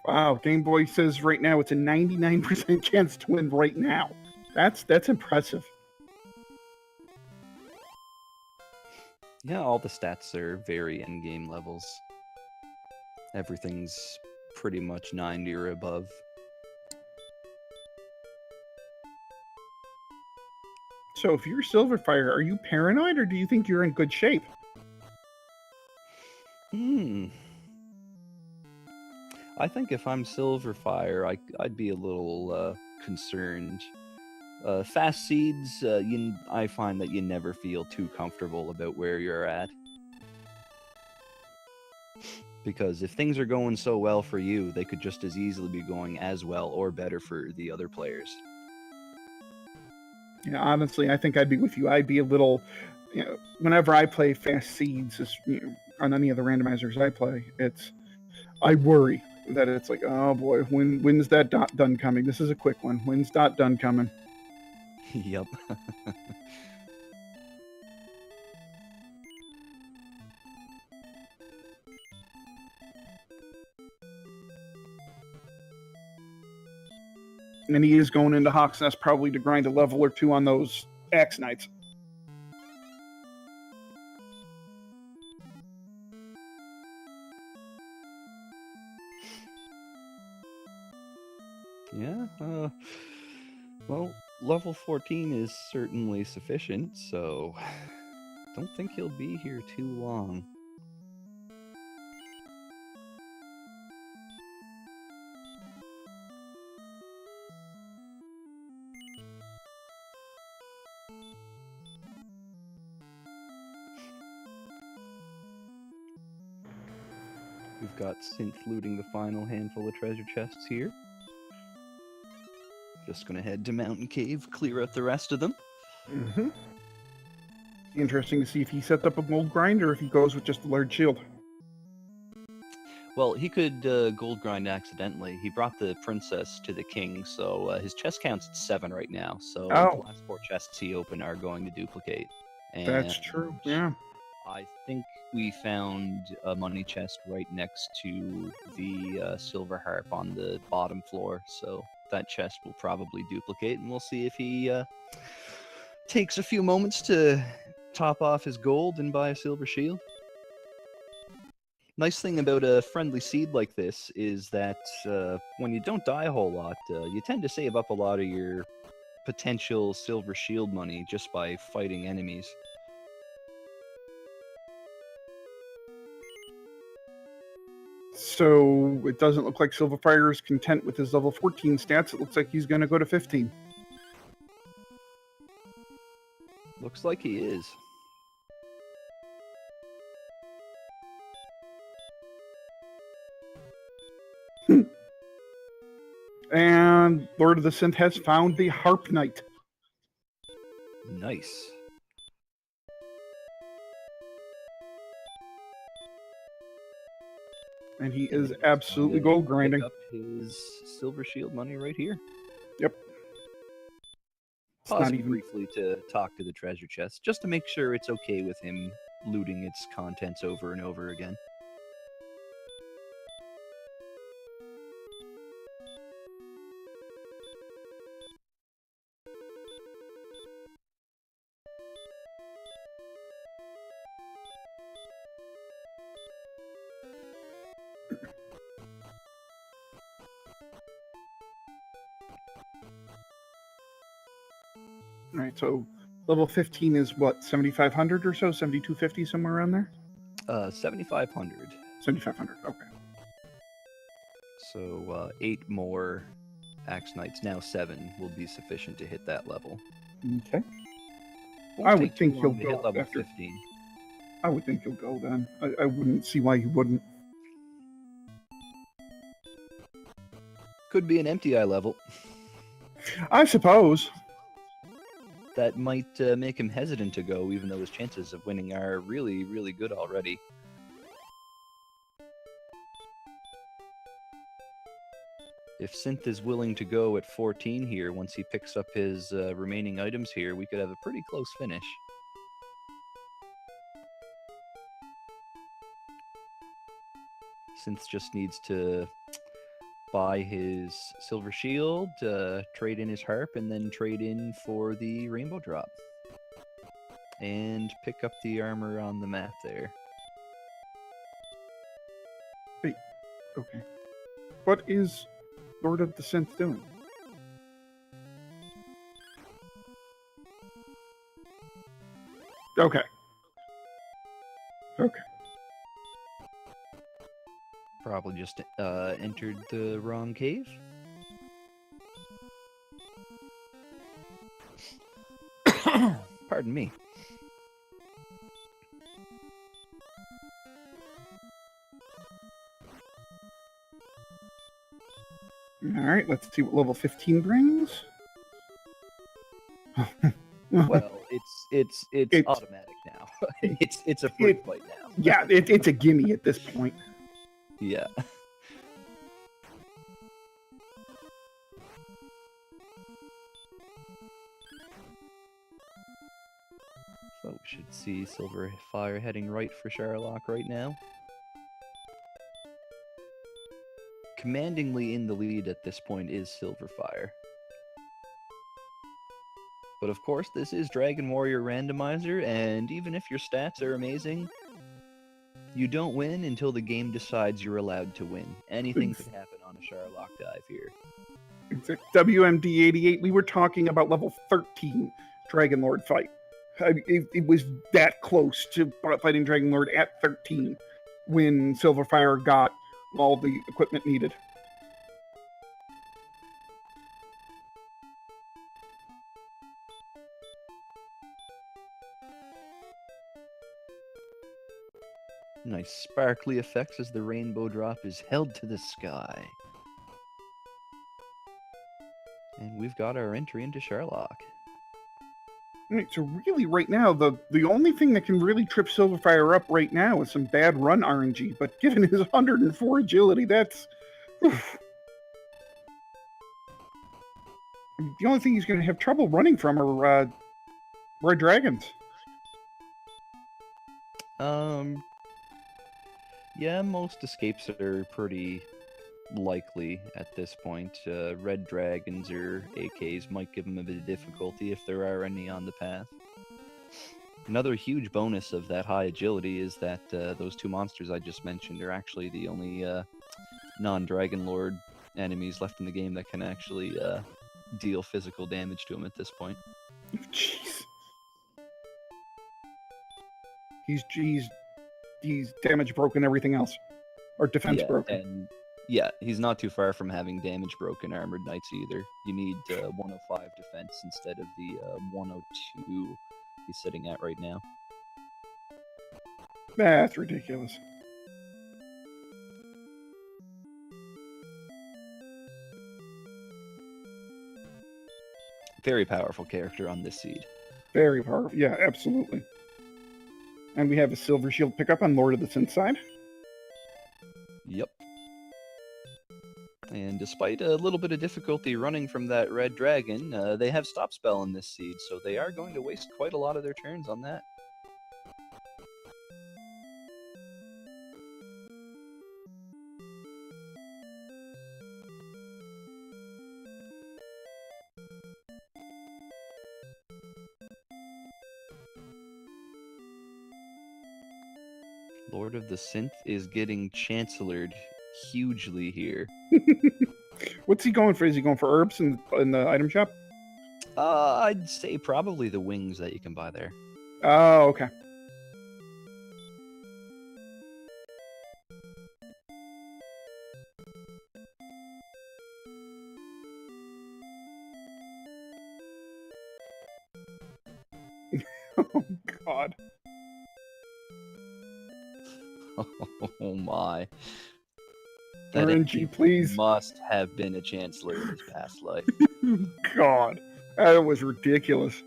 Wow, Game Boy says right now it's a 99% chance to win right now. That's impressive. Yeah, all the stats are very endgame levels. Everything's pretty much 90 or above. So if you're Sylverfyre, are you paranoid or do you think you're in good shape? I think if I'm Sylverfyre, I'd be a little concerned. Fast seeds, I find that you never feel too comfortable about where you're at. Because if things are going so well for you, they could just as easily be going as well or better for the other players. Yeah, honestly, I think I'd be with you. I'd be a little, whenever I play fast seeds, on any of the randomizers I play, I worry that it's like, oh boy, when's that dot done coming? This is a quick one. When's dot done coming? Yep. And he is going into Hawk's Nest probably to grind a level or 2 on those Axe Knights. Yeah, well, level 14 is certainly sufficient, so don't think he'll be here too long. We've got Synth looting the final handful of treasure chests here. Just gonna head to Mountain Cave, clear out the rest of them. Mm-hmm. Interesting to see if he sets up a gold grind or if he goes with just a large shield. Well, he could gold grind accidentally. He brought the princess to the king, so his chest count's at 7 right now. So the last 4 chests he opened are going to duplicate. And that's true. Yeah. I think we found a money chest right next to the silver harp on the bottom floor. So that chest will probably duplicate, and we'll see if he takes a few moments to top off his gold and buy a silver shield. Nice thing about a friendly seed like this is that when you don't die a whole lot, you tend to save up a lot of your potential silver shield money just by fighting enemies. So it doesn't look like sylverfyre is content with his level 14 stats. It looks like he's going to go to 15. Looks like he is. And Lord of the Synth has found the Harp Knight. Nice. And he is absolutely gold grinding. Pick up his silver shield money right here. Yep. Pausing briefly to talk to the treasure chest, just to make sure it's okay with him looting its contents over and over again. All right, so level 15 is what, 7,500 or so, 7,250, somewhere around there? 7,500. 7,500, okay. So 8 more Axe Knights, now 7, will be sufficient to hit that level. Okay. Won't I would think too he'll long to go hit level after 15. I would think he'll go then. I wouldn't see why he wouldn't. Could be an empty eye level. I suppose. That might make him hesitant to go, even though his chances of winning are really, really good already. If Synth is willing to go at 14 here, once he picks up his remaining items here, we could have a pretty close finish. Synth just needs to buy his silver shield, trade in his harp, and then trade in for the rainbow drop. And pick up the armor on the map there. Wait, okay. What is Lord of the Synth doing? Okay. Okay. Probably just entered the wrong cave. Pardon me. Alright, let's see what level 15 brings. Well, it's automatic now. it's a free fight now. Yeah, it's a gimme at this point. Yeah. So we should see sylverfyre heading right for Sherlock right now. Commandingly in the lead at this point is sylverfyre. But of course, this is Dragon Warrior Randomizer, and even if your stats are amazing, you don't win until the game decides you're allowed to win. Anything could happen on a Sherlock dive here. WMD 88, we were talking about level 13 Dragon Lord fight. It was that close to fighting Dragon Lord at 13 when sylverfyre got all the equipment needed. Nice sparkly effects as the rainbow drop is held to the sky. And we've got our entry into Sherlock. Right, so really, right now, the only thing that can really trip Sylverfyre up right now is some bad run RNG. But given his 104 agility, that's oof. The only thing he's going to have trouble running from are red dragons. Yeah, most escapes are pretty likely at this point. Red dragons or AKs might give him a bit of difficulty if there are any on the path. Another huge bonus of that high agility is that those two monsters I just mentioned are actually the only non-Dragon Lord enemies left in the game that can actually deal physical damage to him at this point. Jeez. He's damage broken everything else. Or defense broken. And yeah, he's not too far from having damage broken armored knights either. You need 105 defense instead of the 102 he's sitting at right now. That's ridiculous. Very powerful character on this seed. Very powerful. Yeah, absolutely. And we have a silver shield pickup on Lord of the Synth side. Yep. And despite a little bit of difficulty running from that red dragon, they have stop spell in this seed, so they are going to waste quite a lot of their turns on that. Lord of the Synth is getting chancellored hugely here. What's he going for? Is he going for herbs in the item shop? I'd say probably the wings that you can buy there. Oh, okay. Oh, God. Oh my. That RNG, please. Must have been a chancellor in his past life. God. That was ridiculous.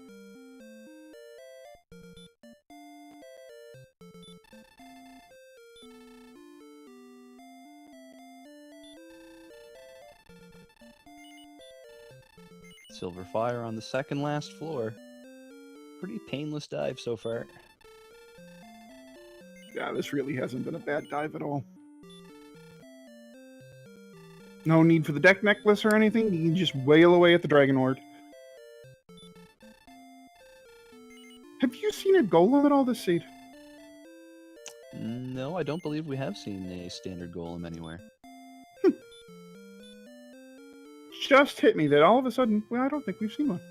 Sylverfyre on the second last floor. Pretty painless dive so far. Yeah, this really hasn't been a bad dive at all. No need for the deck necklace or anything. You can just wail away at the Dragon Lord. Have you seen a golem at all this seed? No, I don't believe we have seen a standard golem anywhere. Just hit me that all of a sudden, well, I don't think we've seen one.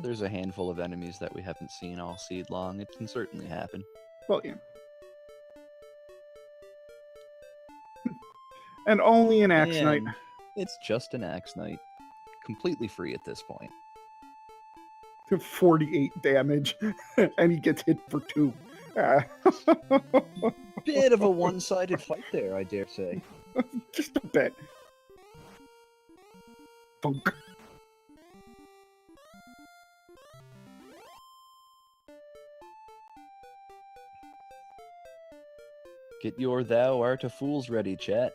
There's a handful of enemies that we haven't seen all seed long. It can certainly happen. Well, yeah. And only an Axe Knight. It's just an Axe Knight. Completely free at this point. 48 damage, and he gets hit for 2. Bit of a one-sided fight there, I dare say. Just a bit. Funk. Get your thou art a fool's ready, chat.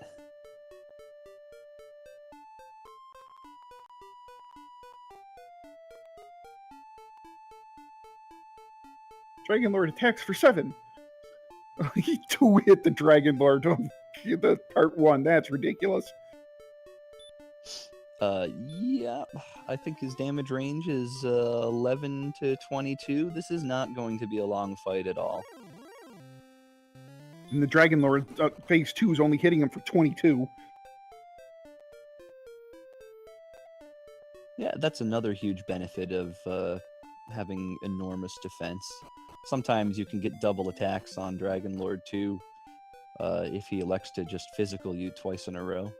Dragon Lord attacks for 7. He 2-hit the Dragon Lord of the part 1. That's ridiculous. Yeah, I think his damage range is 11 to 22. This is not going to be a long fight at all. And the Dragon Lord phase 2 is only hitting him for 22. Yeah, that's another huge benefit of having enormous defense. Sometimes you can get double attacks on Dragon Lord too, if he elects to just physical you twice in a row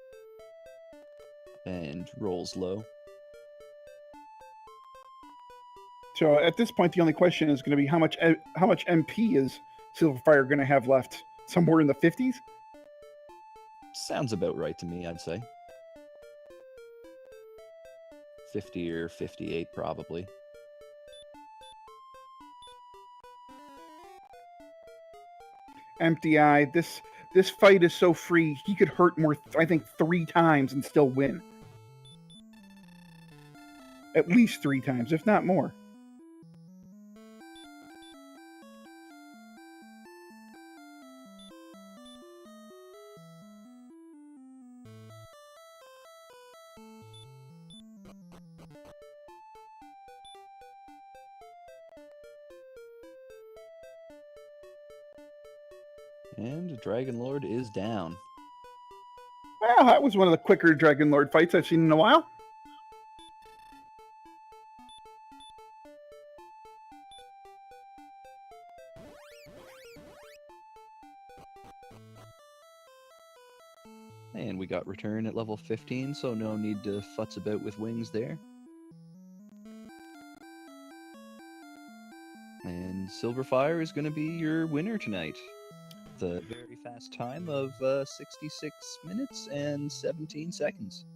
and rolls low. So at this point, the only question is going to be how much MP is Sylverfyre going to have left? Somewhere in the 50s? Sounds about right to me, I'd say. 50 or 58, probably. Empty Eye, this fight is so free, he could hurt more, I think, 3 times and still win. At least 3 times, if not more. And Dragon Lord is down. Well, that was one of the quicker Dragon Lord fights I've seen in a while. And we got return at level 15, so no need to futz about with wings there. And Sylverfyre is going to be your winner tonight. The very fast time of 66 minutes and 17 seconds.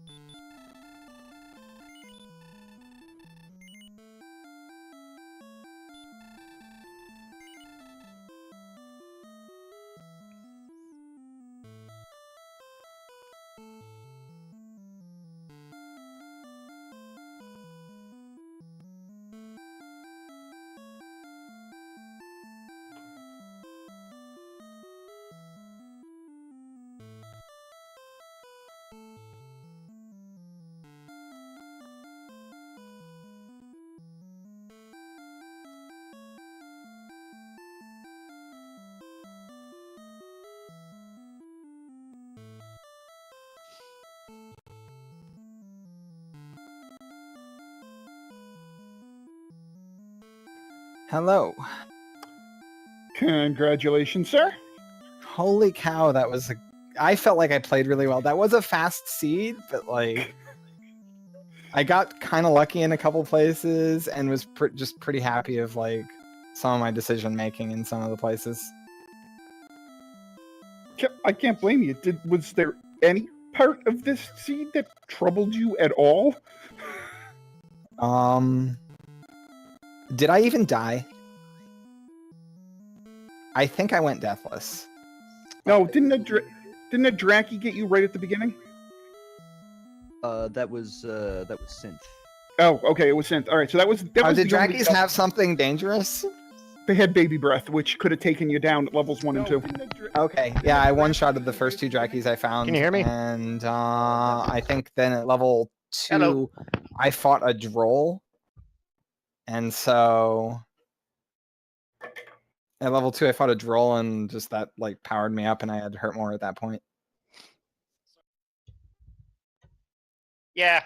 Hello. Congratulations, sir. Holy cow, that was I felt like I played really well. That was a fast seed, but like I got kind of lucky in a couple places and was just pretty happy of like some of my decision making in some of the places. I can't blame you. Was there any part of this seed that troubled you at all? Did I even die? I think I went deathless. No, didn't a Draki get you right at the beginning? That was Synth. Oh, okay, it was Synth. All right, so that was. Did the only Drakis have something dangerous? They had baby breath, which could have taken you down at levels 1 and 2. Okay, yeah, I one-shotted the first 2 Drakis I found. Can you hear me? And I think then at level 2, Hello. I fought a Droll. And so at level 2, I fought a Droll, and just that like powered me up, and I had to hurt more at that point. Yeah.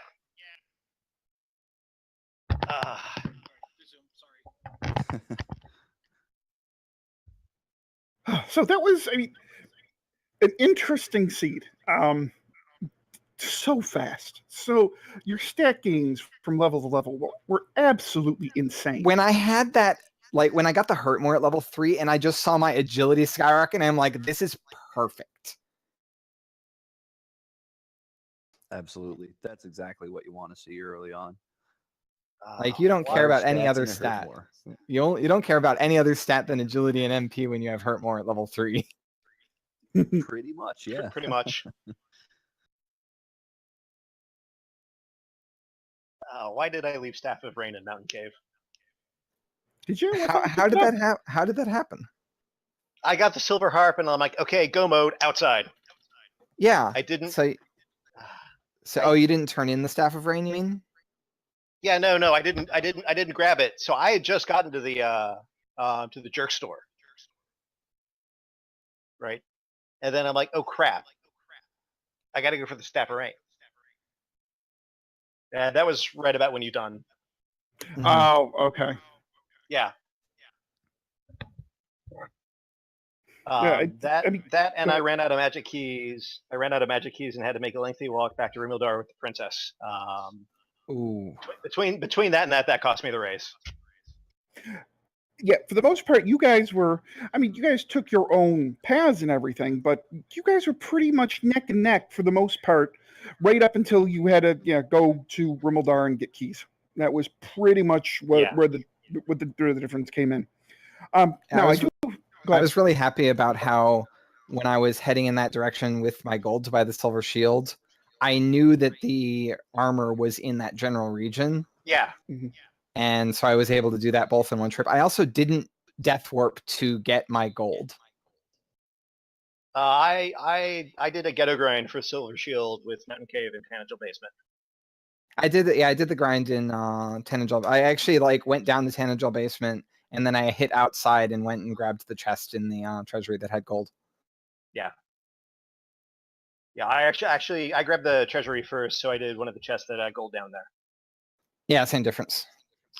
So that was, I mean, an interesting seed. So fast. So your stat gains from level to level were absolutely insane. When I had that, like when I got the hurt more at level 3, and I just saw my agility skyrocket, and I'm like, this is perfect. Absolutely. That's exactly what you want to see early on. Like you don't care about any Stats other and a hurt stat. more. You don't care about any other stat than agility and MP when you have hurt more at level 3. Pretty much, yeah. Pretty much. Why did I leave Staff of Rain in Mountain Cave? Did you? How did that happen? I got the silver harp, and I'm like, okay, go mode outside. Yeah. I didn't. So you didn't turn in the Staff of Rain, you mean? Yeah, no, I didn't grab it. So I had just gotten to the jerk store, right? And then I'm like, oh crap, I got to go for the Staff of Rain. And that was right about when you done. Mm-hmm. Oh, okay. Yeah. I I ran out of magic keys. I ran out of magic keys and had to make a lengthy walk back to Rimildar with the princess. Ooh. Between that and that cost me the race. yeah, for the most part, you guys were. I mean, you guys took your own paths and everything, but you guys were pretty much neck and neck for the most part, right up until you had to go to Rimmeldar and get keys. That was pretty much where the difference came in. Now I do. I was really happy about how when I was heading in that direction with my gold to buy the silver shield, I knew that the armor was in that general region. Yeah. And so I was able to do that both in one trip. I also didn't death warp to get my gold. I did a ghetto grind for Silver Shield with Mountain Cave and Tangential Basement. I did the grind in Tangential. I actually went down the Tangential Basement and then I hit outside and went and grabbed the chest in the treasury that had gold. Yeah. Yeah, I actually I grabbed the treasury first, so I did one of the chests that had gold down there. Yeah, same difference.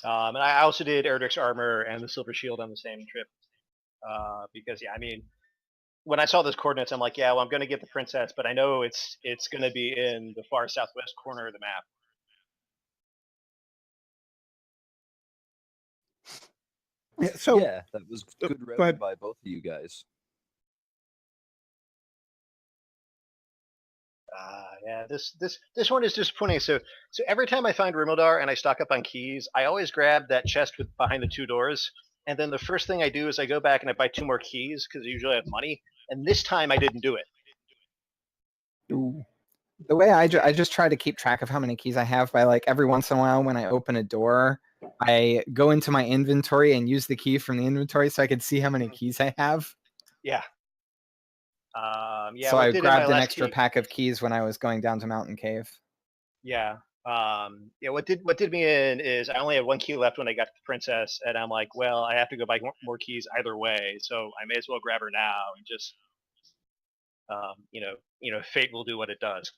And I also did Erdrick's armor and the silver shield on the same trip. Because I mean, when I saw those coordinates, I'm like, yeah, well, I'm going to get the princess, but I know it's going to be in the far southwest corner of the map. So yeah, that was good routing by both of you guys. Yeah, this one is disappointing. So every time I find Rimmeldar and I stock up on keys, I always grab that chest behind the 2 doors, and then the first thing I do is I go back and I buy 2 more keys because I usually have money. And this time I didn't do it. Ooh. The way I just try to keep track of how many keys I have by every once in a while when I open a door, I go into my inventory and use the key from the inventory so I can see how many keys I have. Yeah. So I grabbed an extra pack of keys when I was going down to Mountain Cave. Yeah. What did me in is I only had 1 key left when I got to the princess, and I'm like, well, I have to go buy more keys either way, so I may as well grab her now and just, fate will do what it does.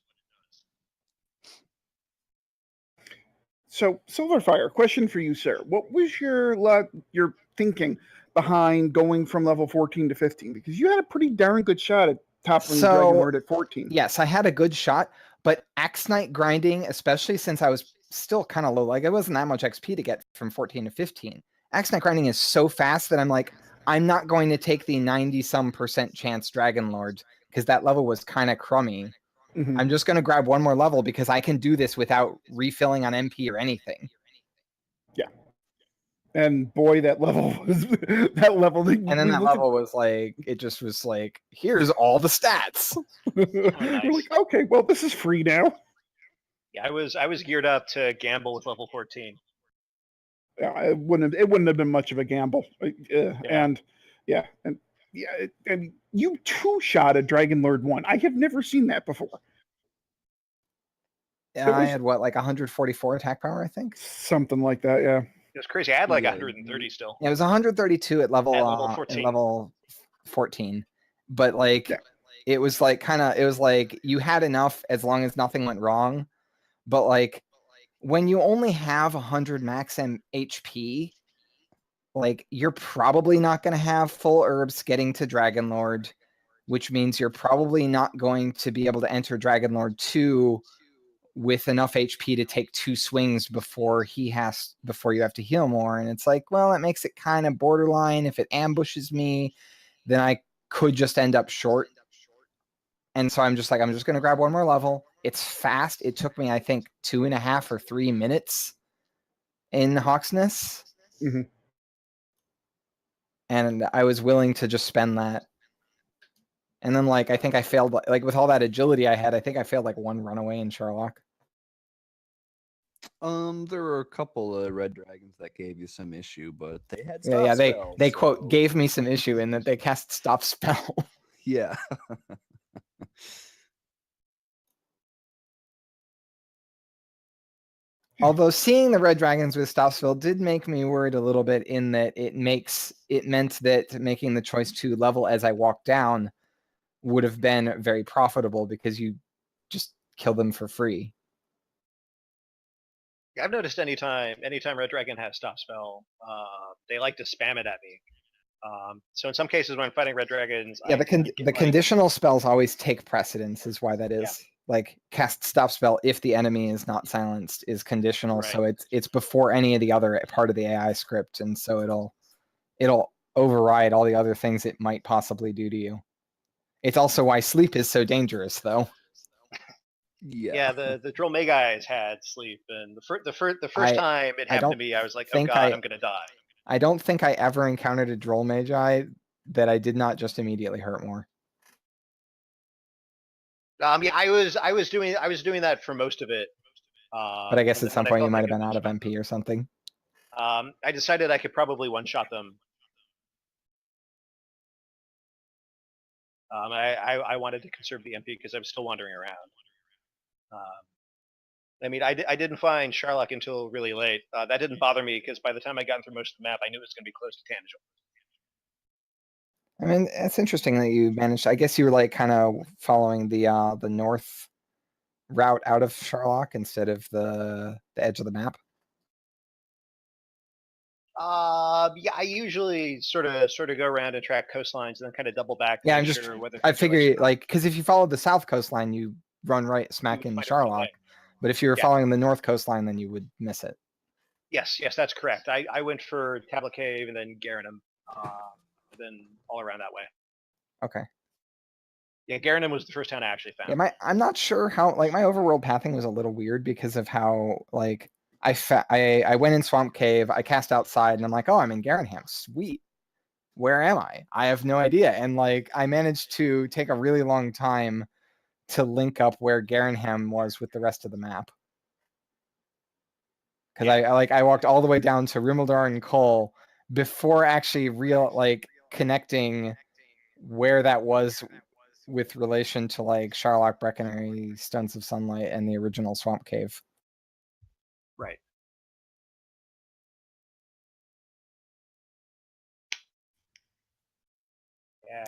So, Sylverfyre, question for you, sir. What was your thinking behind going from level 14 to 15? Because you had a pretty darn good shot at toppling Dragon Lord at 14. Yes, I had a good shot, but Axe Knight grinding, especially since I was still kind of low, it wasn't that much XP to get from 14 to 15. Axe Knight grinding is so fast that I'm like, I'm not going to take the 90-some% chance Dragon Lord because that level was kind of crummy. Mm-hmm. I'm just going to grab 1 more level because I can do this without refilling on MP or anything. Yeah. And boy, that level was that level. And then that level was it just was here's all the stats. Nice. We're like, okay, well, this is free now. Yeah, I was geared up to gamble with level 14. Yeah, it wouldn't have been much of a gamble. And you 2-shot a Dragon Lord 1. I have never seen that before. Yeah, I had 144 attack power, I think. Something like that, yeah. It was crazy. I had 130 still. Yeah, it was 132 at level 14. Level 14. But it was you had enough as long as nothing went wrong. But when you only have 100 max HP, you're probably not going to have full herbs getting to Dragon Lord, which means you're probably not going to be able to enter Dragon Lord 2 with enough HP to take 2 swings before you have to heal more. And it's well, it makes it kind of borderline. If it ambushes me, then I could just end up short. And so I'm just going to grab 1 more level. It's fast. It took me, I think, 2.5 or 3 minutes in Hawksness. Mm-hmm. And I was willing to just spend that. And then I think I failed, with all that agility I had, I think I failed 1 runaway in Sherlock. There were a couple of red dragons that gave you some issue, but they had stop spells, they quote gave me some issue in that they cast stop spell. Yeah. Although seeing the red dragons with stop spell did make me worried a little bit in that it meant that making the choice to level as I walked down would have been very profitable because you just kill them for free. I've noticed anytime Red Dragon has stop spell, they like to spam it at me. So in some cases when I'm fighting Red Dragons, yeah, the conditional spells always take precedence, is why that is. Yeah. Cast stop spell if the enemy is not silenced is conditional, right. So it's before any of the other part of the AI script, and so it'll override all the other things it might possibly do to you. It's also why sleep is so dangerous, though. Yeah, the Droll Megais had sleep, and the first time it happened to me, I was like, oh god, I'm gonna die. I don't think I ever encountered a Droll Magi that I did not just immediately hurt more. Yeah, I was doing that for most of it. But I guess at some point you might have been out of MP or something. I decided I could probably one-shot them. I wanted to conserve the MP because I was still wandering around. I mean, I didn't find Sharlock until really late. That didn't bother me because by the time I got through most of the map, I knew it was going to be close to Tangential. I mean, it's interesting that you managed. I guess you were like kind of following the north route out of Sharlock instead of the edge of the map. Yeah, I usually sort of go around and track coastlines and then kind of double back. Yeah, I'm just. I figure like because if you followed the south coastline, you run right smack in Sharlock. But if you were following the north coastline, then you would miss it. Yes, that's correct. I went for Tablet Cave and then Garanham, then all around that way. Okay. Yeah, Garanham was the first town I actually found. Yeah, I'm not sure how like my overworld pathing was a little weird because of how like I went in Swamp Cave, I cast outside, and I'm like, oh, I'm in Garanham, sweet. Where am I? I have no idea, and like I managed to take a really long time to link up where Garanham was with the rest of the map. Because I walked all the way down to Rimildar and Cole before actually connecting where that was with relation to like Sharlock, Breckenary, Stones of Sunlight, and the original Swamp Cave. Right. Yeah.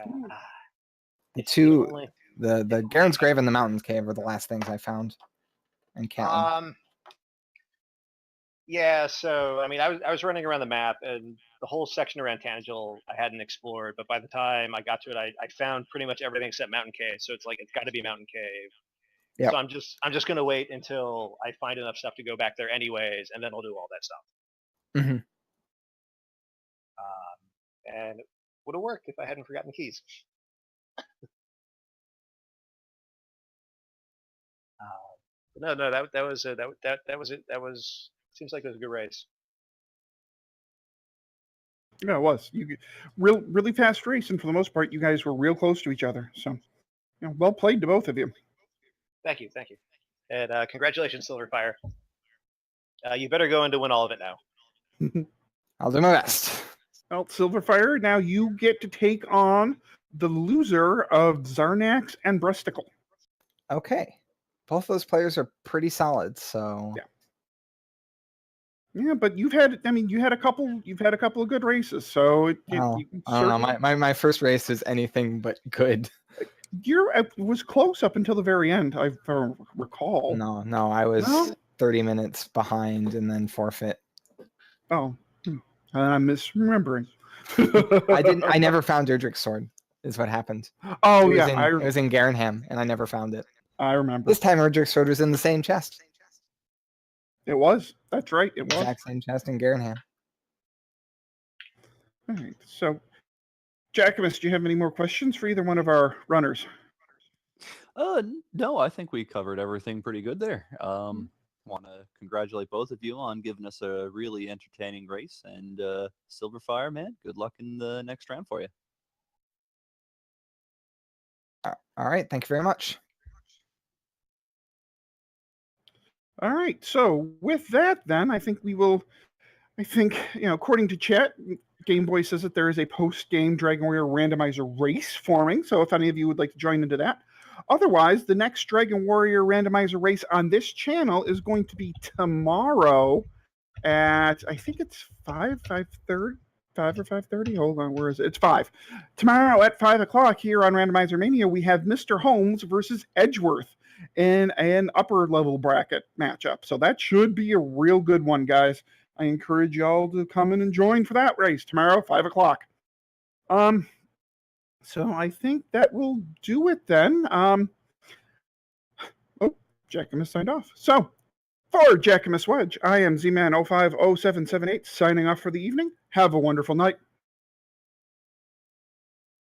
The Garen's Grave and the Mountains Cave were the last things I found in Canton. Yeah, so I mean, I was running around the map, and the whole section around Tangential I hadn't explored. But by the time I got to it, I found pretty much everything except Mountain Cave. So it's like it's got to be Mountain Cave. Yep. So I'm just gonna wait until I find enough stuff to go back there, anyways, and then I'll do all that stuff. Mm-hmm. And it would have worked if I hadn't forgotten keys. No, that was it. That was seems like it was a good race. Yeah, it was. Really fast race, and for the most part, you guys were real close to each other. So, well played to both of you. Thank you, and congratulations, sylverfyre. You better go in to win all of it now. I'll do my best. Well, sylverfyre, now you get to take on the loser of Zarnax and Brusticle. Okay. Both those players are pretty solid, so yeah, but you had a couple of good races, so I don't know. My first race is anything but good. It was close up until the very end, I recall. No, I was 30 minutes behind and then forfeit. Oh, I'm misremembering. I never found Deirdre's sword. Is what happened. Oh it was in Garanham, and I never found it. I remember. This time, Deirdre's sword was in the same chest. It was. That's right. It was. Exact same chest in Garanham. All right. So, Jackamus, do you have any more questions for either one of our runners? No, I think we covered everything pretty good there. Want to congratulate both of you on giving us a really entertaining race, and sylverfyre, man, good luck in the next round for you. All right. Thank you very much. All right, so with that, then I think according to chat, Game Boy says that there is a post-game Dragon Warrior randomizer race forming. So if any of you would like to join into that, otherwise, the next Dragon Warrior randomizer race on this channel is going to be tomorrow at I think it's 5:30. 5 or 5:30. Hold on, where is it? It's 5. Tomorrow at 5 o'clock here on Randomizer Mania, we have Mr. Holmes versus Edgeworth in an upper level bracket matchup. So that should be a real good one, guys. I encourage y'all to come in and join for that race tomorrow, 5 o'clock. So I think that will do it then. Jackamus signed off. So for Jackamus Wedge, I am Z-Man 050778 signing off for the evening. Have a wonderful night.